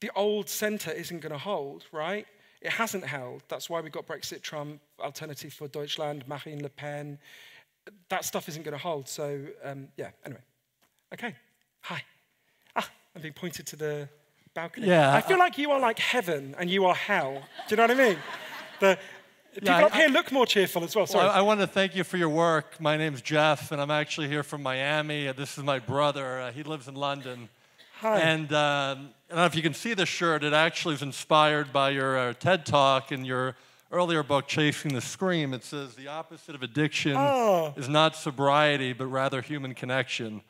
the old centre isn't going to hold, right? It hasn't held. That's why we got Brexit, Trump, Alternative for Deutschland, Marine Le Pen. That stuff isn't going to hold. So, yeah, anyway. Okay. Hi. Ah, I'm being pointed to the balcony. Yeah, I feel like you are like heaven and you are hell. Do you know what I mean? People up here look more cheerful as well. Sorry. Well, I want to thank you for your work. My name's Jeff, and I'm actually here from Miami. This is my brother. He lives in London. Hi. And I don't know if you can see the shirt. It actually is inspired by your TED Talk and your earlier book, Chasing the Scream. It says, the opposite of addiction is not sobriety, but rather human connection.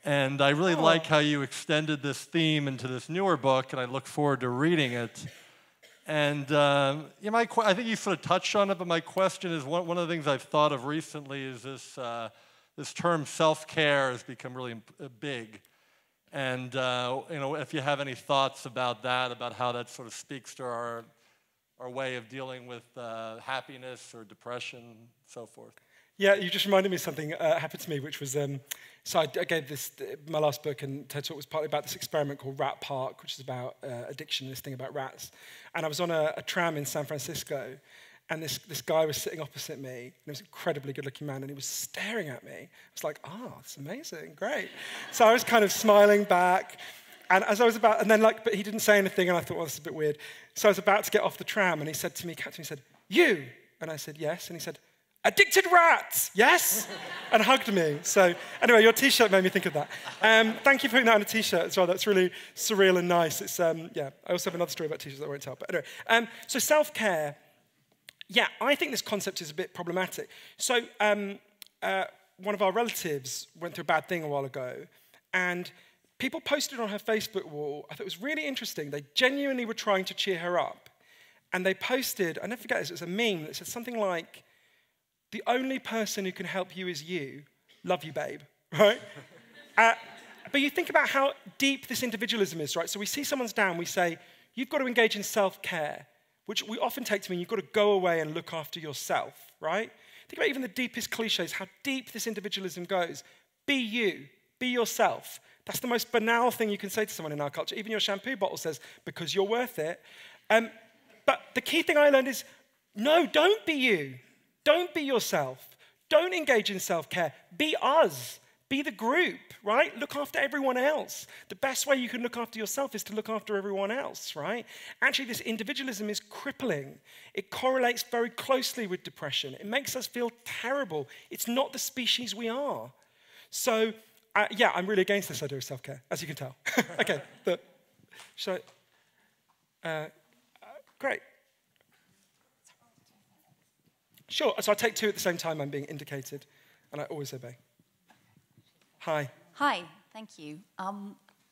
And I really like how you extended this theme into this newer book, and I look forward to reading it. And I think you sort of touched on it, but my question is, one of the things I've thought of recently is this term self-care has become really big. And you know, if you have any thoughts about that, about how that sort of speaks to our way of dealing with happiness or depression, and so forth. Yeah, you just reminded me of something happened to me, which was, so I gave this, my last book and TED Talk was partly about this experiment called Rat Park, which is about addiction, this thing about rats. And I was on a tram in San Francisco, and this guy was sitting opposite me, and he was an incredibly good-looking man, and he was staring at me. I was like, oh, it's amazing, great. So I was kind of smiling back, and as I was about, and then like, but he didn't say anything, and I thought, well, this is a bit weird. So I was about to get off the tram, and he said to me, Captain, he said, you? And I said, yes, and he said, addicted rats, yes? And hugged me. So anyway, your T-shirt made me think of that. Thank you for putting that on a T-shirt as well. That's really surreal and nice. It's, yeah, I also have another story about T-shirts that I won't tell. But anyway, so self-care, yeah, I think this concept is a bit problematic. So one of our relatives went through a bad thing a while ago, and people posted on her Facebook wall, I thought it was really interesting. They genuinely were trying to cheer her up. And they posted, I never forget this, it was a meme that said something like, the only person who can help you is you. Love you, babe, right? But you think about how deep this individualism is, right? So we see someone's down, we say, you've got to engage in self-care, which we often take to mean you've got to go away and look after yourself, right? Think about even the deepest cliches, how deep this individualism goes. Be you, be yourself. That's the most banal thing you can say to someone in our culture. Even your shampoo bottle says, because you're worth it. But the key thing I learned is, no, don't be you. Don't be yourself. Don't engage in self-care. Be us. Be the group, right? Look after everyone else. The best way you can look after yourself is to look after everyone else, right? Actually, this individualism is crippling. It correlates very closely with depression. It makes us feel terrible. It's not the species we are. So, yeah, I'm really against this idea of self-care, as you can tell. Okay, great. Sure, so I take two at the same time I'm being indicated, and I always obey. Hi. Hi, thank you.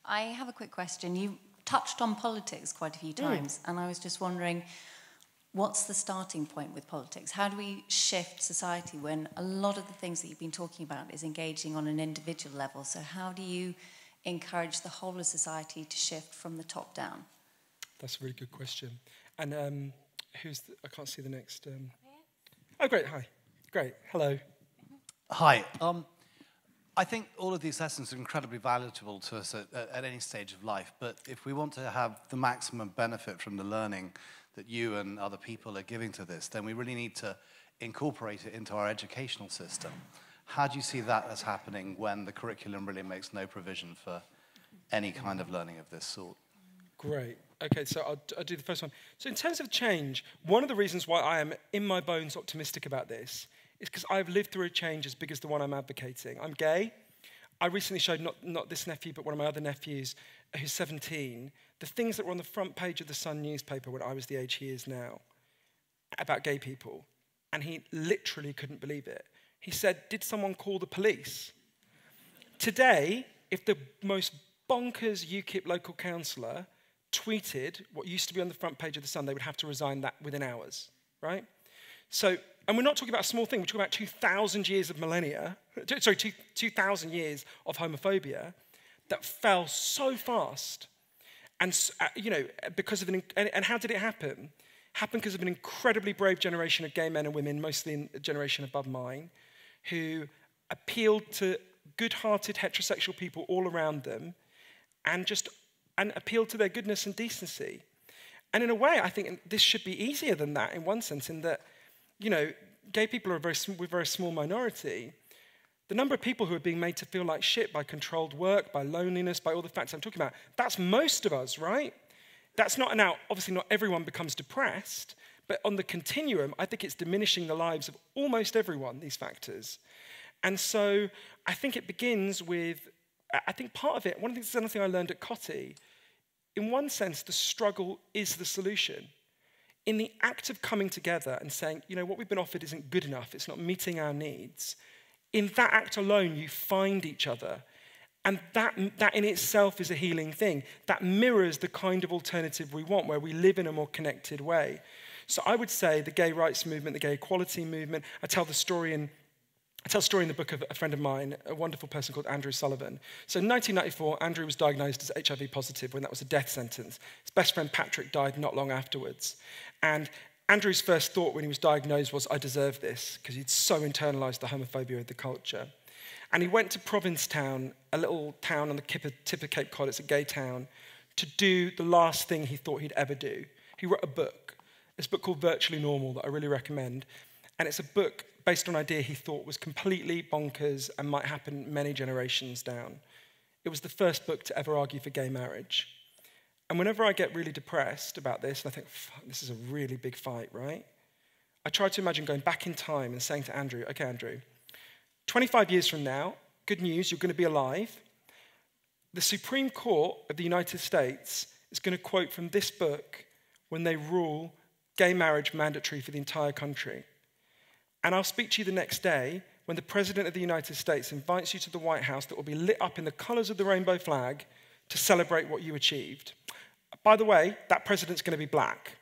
I have a quick question. You touched on politics quite a few times, and I was just wondering, what's the starting point with politics? How do we shift society when a lot of the things that you've been talking about is engaging on an individual level? So how do you encourage the whole of society to shift from the top down? That's a really good question. And I can't see the next... Oh, great, hi. Great, hello. Hi. I think all of these lessons are incredibly valuable to us at any stage of life, but if we want to have the maximum benefit from the learning that you and other people are giving to this, then we really need to incorporate it into our educational system. How do you see that as happening when the curriculum really makes no provision for any kind of learning of this sort? Great. Okay, so I'll do the first one. So in terms of change, one of the reasons why I am in my bones optimistic about this is because I've lived through a change as big as the one I'm advocating. I'm gay. I recently showed not this nephew, but one of my other nephews, who's 17, the things that were on the front page of the Sun newspaper when I was the age he is now about gay people. And he literally couldn't believe it. He said, did someone call the police? Today, if the most bonkers UKIP local councillor tweeted what used to be on the front page of the Sun, they would have to resign that within hours, right? So, and we're not talking about a small thing, we're talking about 2,000 years of millennia, sorry, 2,000 years of homophobia that fell so fast. And, you know, because of and how did it happen? happened because of an incredibly brave generation of gay men and women, mostly in a generation above mine, who appealed to good-hearted heterosexual people all around them and appealed to their goodness and decency. And in a way, I think this should be easier than that in one sense, in that, you know, gay people are a very small minority. The number of people who are being made to feel like shit by controlled work, by loneliness, by all the facts I'm talking about, that's most of us, right? That's not, now, obviously not everyone becomes depressed, but on the continuum, I think it's diminishing the lives of almost everyone, these factors. And so I think it begins with, I think part of it, one of the things, another thing I learned at Cottee, in one sense, the struggle is the solution. In the act of coming together and saying, you know, what we've been offered isn't good enough, it's not meeting our needs, in that act alone, you find each other. And that in itself is a healing thing. That mirrors the kind of alternative we want, where we live in a more connected way. So I would say the gay rights movement, the gay equality movement, I tell a story in the book of a friend of mine, a wonderful person called Andrew Sullivan. So in 1994, Andrew was diagnosed as HIV positive when that was a death sentence. His best friend Patrick died not long afterwards. And Andrew's first thought when he was diagnosed was, I deserve this, because he'd so internalized the homophobia of the culture. And he went to Provincetown, a little town on the tip of Cape Cod, it's a gay town, to do the last thing he thought he'd ever do. He wrote a book. It's a book called Virtually Normal that I really recommend. And it's a book based on an idea he thought was completely bonkers and might happen many generations down. It was the first book to ever argue for gay marriage. And whenever I get really depressed about this, and I think, fuck, this is a really big fight, right? I try to imagine going back in time and saying to Andrew, okay, Andrew, 25 years from now, good news, you're going to be alive. The Supreme Court of the United States is going to quote from this book when they rule gay marriage mandatory for the entire country. And I'll speak to you the next day when the President of the United States invites you to the White House that will be lit up in the colors of the rainbow flag to celebrate what you achieved. By the way, that president's going to be black.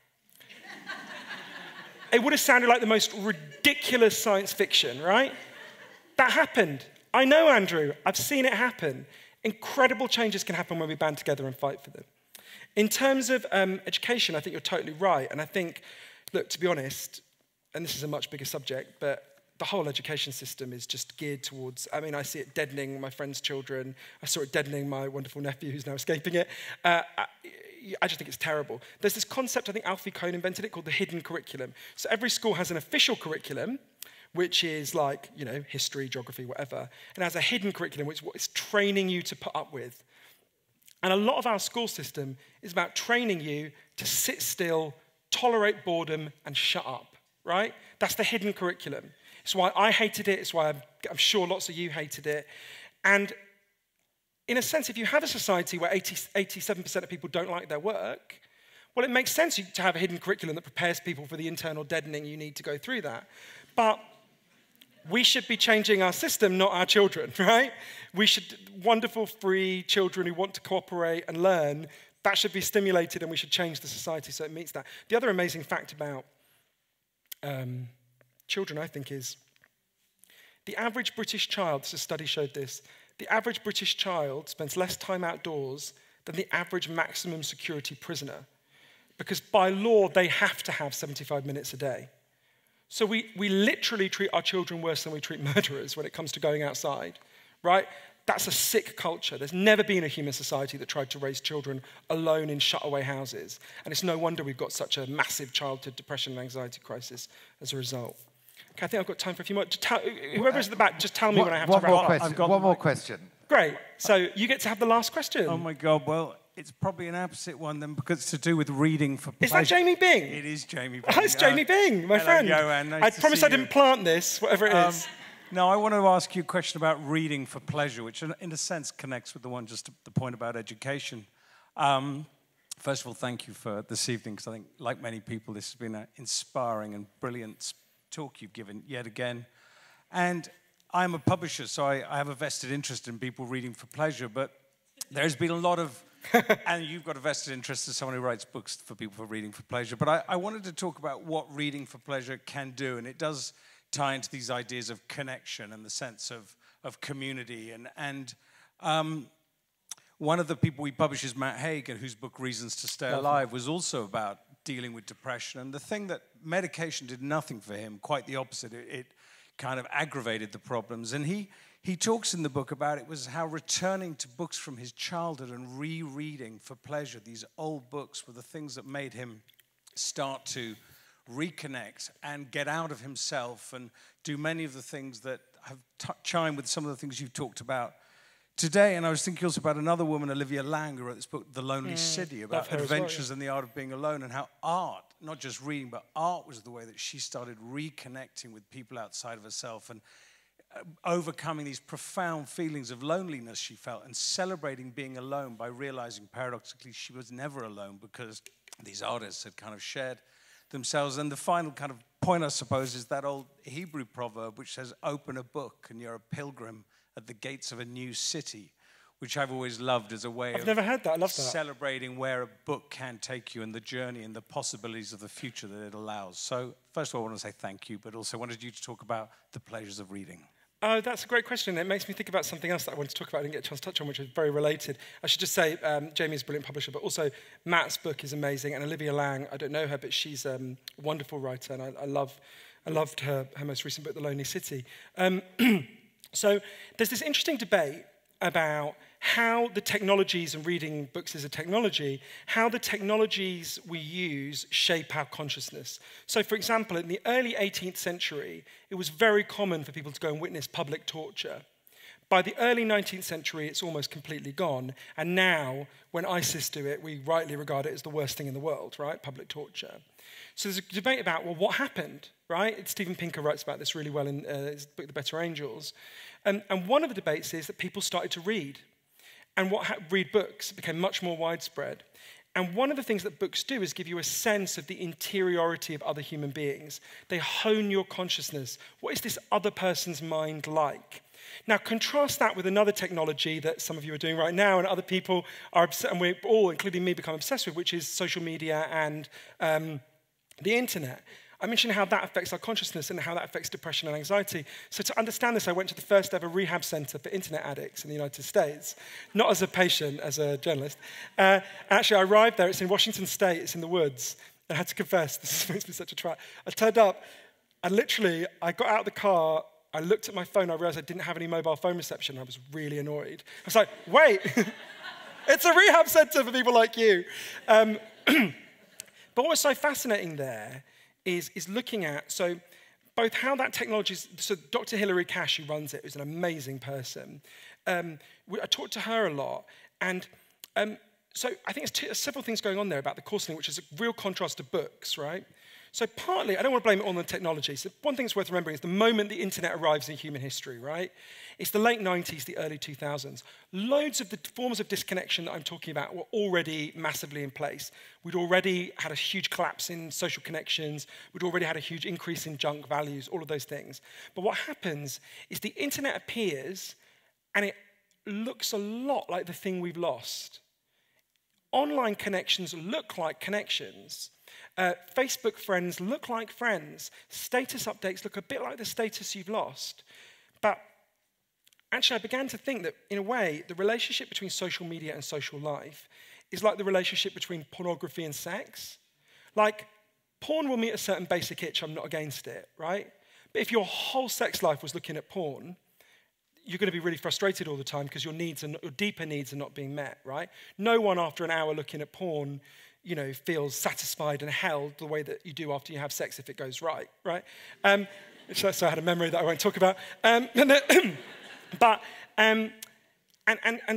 It would have sounded like the most ridiculous science fiction, right? That happened. I know, Andrew. I've seen it happen. Incredible changes can happen when we band together and fight for them. In terms of education, I think you're totally right. And I think, look, to be honest, and this is a much bigger subject, but the whole education system is just geared towards, I mean, I see it deadening my friends' children. I saw it deadening my wonderful nephew who's now escaping it. I just think it's terrible. There's this concept, I think Alfie Kohn invented it, called the hidden curriculum. So every school has an official curriculum, which is like, you know, history, geography, whatever, and has a hidden curriculum, which is what it's training you to put up with. And a lot of our school system is about training you to sit still, tolerate boredom, and shut up, right? That's the hidden curriculum. It's why I hated it. It's why I'm sure lots of you hated it. And in a sense, if you have a society where 87% of people don't like their work, well, it makes sense to have a hidden curriculum that prepares people for the internal deadening you need to go through that. But we should be changing our system, not our children, right? We should, wonderful, free children who want to cooperate and learn, that should be stimulated, and we should change the society so it meets that. The other amazing fact about children, I think, is the average British child, this study showed this, the average British child spends less time outdoors than the average maximum security prisoner, because by law, they have to have 75 minutes a day. So we literally treat our children worse than we treat murderers when it comes to going outside, right? That's a sick culture. There's never been a human society that tried to raise children alone in shut-away houses. And it's no wonder we've got such a massive childhood depression and anxiety crisis as a result. Okay, I think I've got time for a few more. Whoever's at the back, just tell me when I have to wrap up. One more question. Great. So you get to have the last question. Oh, my God. Well, it's probably an opposite one then, because it's to do with reading for pleasure. Is that Jamie Bing? It is Jamie Bing. Oh, it's Jamie Bing, my friend. Johann, nice I to promise see I didn't plant this, whatever it is. No, I want to ask you a question about reading for pleasure, which in a sense connects with the one just the point about education. First of all, thank you for this evening, because I think, like many people, this has been an inspiring and brilliant talk you've given yet again. And I'm a publisher, so I have a vested interest in people reading for pleasure, but there's been a lot of, and you've got a vested interest as someone who writes books for people for reading for pleasure, but I wanted to talk about what reading for pleasure can do, and it does tie into these ideas of connection and the sense of community. And one of the people we publish is Matt Haig, whose book Reasons to Stay Alive was also about dealing with depression. And the thing that medication did nothing for him, quite the opposite. It kind of aggravated the problems. And he talks in the book about it was how returning to books from his childhood and rereading for pleasure, these old books, were the things that made him start to reconnect and get out of himself and do many of the things that have chimed with some of the things you've talked about today. And I was thinking also about another woman, Olivia Lang, who wrote this book, The Lonely City, about adventures in the art of being alone, and how art, not just reading, but art was the way that she started reconnecting with people outside of herself and overcoming these profound feelings of loneliness she felt and celebrating being alone by realizing paradoxically she was never alone because these artists had kind of shared themselves. And the final kind of point, I suppose, is that old Hebrew proverb which says, open a book and you're a pilgrim at the gates of a new city, which I've always loved as a way I've never heard that. I love that. Celebrating where a book can take you and the journey and the possibilities of the future that it allows. So first of all, I want to say thank you, but also wanted you to talk about the pleasures of reading. Oh, that's a great question. It makes me think about something else that I wanted to talk about and get a chance to touch on, which is very related. I should just say Jamie is a brilliant publisher, but also Matt's book is amazing. And Olivia Lang, I don't know her, but she's a wonderful writer, and I loved her most recent book, The Lonely City. So there's this interesting debate about how the technologies, and reading books is a technology, how the technologies we use shape our consciousness. So, for example, in the early 18th century, it was very common for people to go and witness public torture. By the early 19th century, it's almost completely gone. And now, when ISIS do it, we rightly regard it as the worst thing in the world, right? Public torture. So there's a debate about, well, what happened, right? Steven Pinker writes about this really well in his book, The Better Angels. And one of the debates is that people started to read. And read books became much more widespread. And one of the things that books do is give you a sense of the interiority of other human beings. They hone your consciousness. What is this other person's mind like? Now, contrast that with another technology that some of you are doing right now and other people are, and we're all, including me, become obsessed with, which is social media and the internet. I mentioned how that affects our consciousness and how that affects depression and anxiety. So to understand this, I went to the first ever rehab center for internet addicts in the United States, not as a patient, as a journalist. Actually, I arrived there. It's in Washington State. It's in the woods. I had to confess, this makes me such a twat. I turned up, and literally, I got out of the car, I looked at my phone, I realized I didn't have any mobile phone reception. I was really annoyed. I was like, wait, it's a rehab center for people like you. But what was so fascinating there is looking at, so both how that technology is, so Dr. Hilary Cash, who runs it, who's an amazing person, I talked to her a lot, and so I think there's several things going on there about the courseling, which is a real contrast to books, right? So partly, I don't want to blame it all on the technology. So one thing that's worth remembering is the moment the internet arrives in human history, right? It's the late 90s, the early 2000s. Loads of the forms of disconnection that I'm talking about were already massively in place. We'd already had a huge collapse in social connections. We'd already had a huge increase in junk values, all of those things. But what happens is the internet appears, and it looks a lot like the thing we've lost. Online connections look like connections. Facebook friends look like friends. Status updates look a bit like the status you've lost. But actually, I began to think that, in a way, the relationship between social media and social life is like the relationship between pornography and sex. Like, porn will meet a certain basic itch. I'm not against it, right? But if your whole sex life was looking at porn, you're going to be really frustrated all the time because your deeper needs are not being met, right? No one, after an hour looking at porn, feels satisfied and held the way that you do after you have sex if it goes right? So I had a memory that I won't talk about. And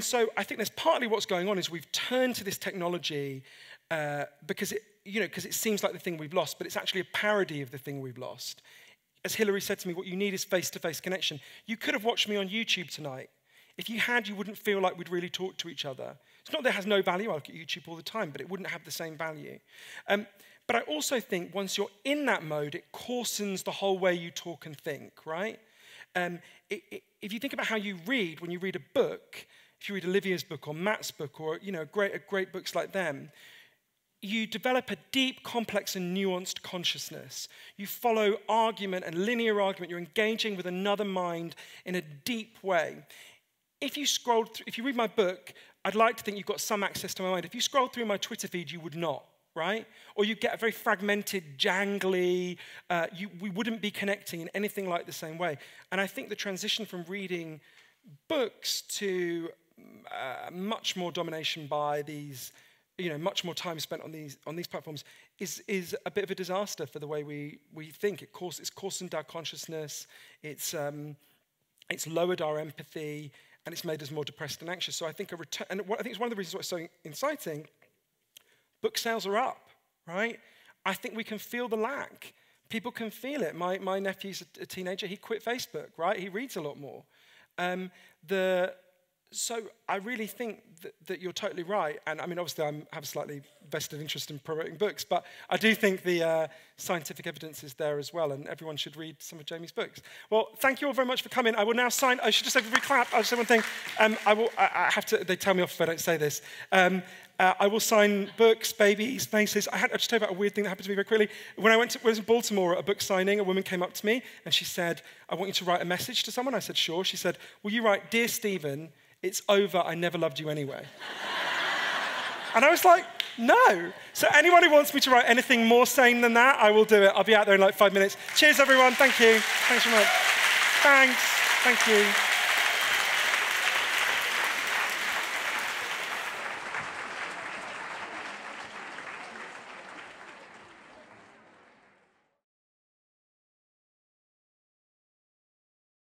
so I think there's partly what's going on is we've turned to this technology because it seems like the thing we've lost, but it's actually a parody of the thing we've lost. As Hilary said to me, what you need is face-to-face connection. You could have watched me on YouTube tonight. If you had, you wouldn't feel like we'd really talked to each other. It's not that it has no value. I look at YouTube all the time, but it wouldn't have the same value. But I also think once you're in that mode, it coarsens the whole way you talk and think, right? If you think about how you read, when you read a book, if you read Olivia's book or Matt's book or great books like them, you develop a deep, complex, and nuanced consciousness. You follow argument and linear argument. You're engaging with another mind in a deep way. If you read my book, I'd like to think you've got some access to my mind. If you scroll through my Twitter feed, you would not, right? Or you get a very fragmented, jangly, we wouldn't be connecting in anything like the same way. And I think the transition from reading books to much more domination by these, much more time spent on these platforms is a bit of a disaster for the way we think. It's coarsened our consciousness, it's lowered our empathy, and it's made us more depressed and anxious. So I think I think it's one of the reasons why it's so inciting. Book sales are up, right? I think we can feel the lack. People can feel it. My nephew's a teenager. He quit Facebook, right? He reads a lot more. So I really think that you're totally right. And I mean, obviously, I have a slightly vested interest in promoting books, but I do think the scientific evidence is there as well, and everyone should read some of Jamie's books. Well, thank you all very much for coming. I will now sign. I should just say, everybody clap. I'll just say one thing. I have to. They tell me off if I don't say this. I will sign books, babies, faces. I'll just tell you about a weird thing that happened to me very quickly. When I was in Baltimore at a book signing, a woman came up to me and she said, "I want you to write a message to someone." I said, "Sure." She said, "Will you write, 'Dear Stephen, it's over, I never loved you anyway'?" And I was like, no. So anyone who wants me to write anything more sane than that, I will do it. I'll be out there in like 5 minutes. Cheers, everyone. Thank you. Thanks very much. Thanks. Thank you.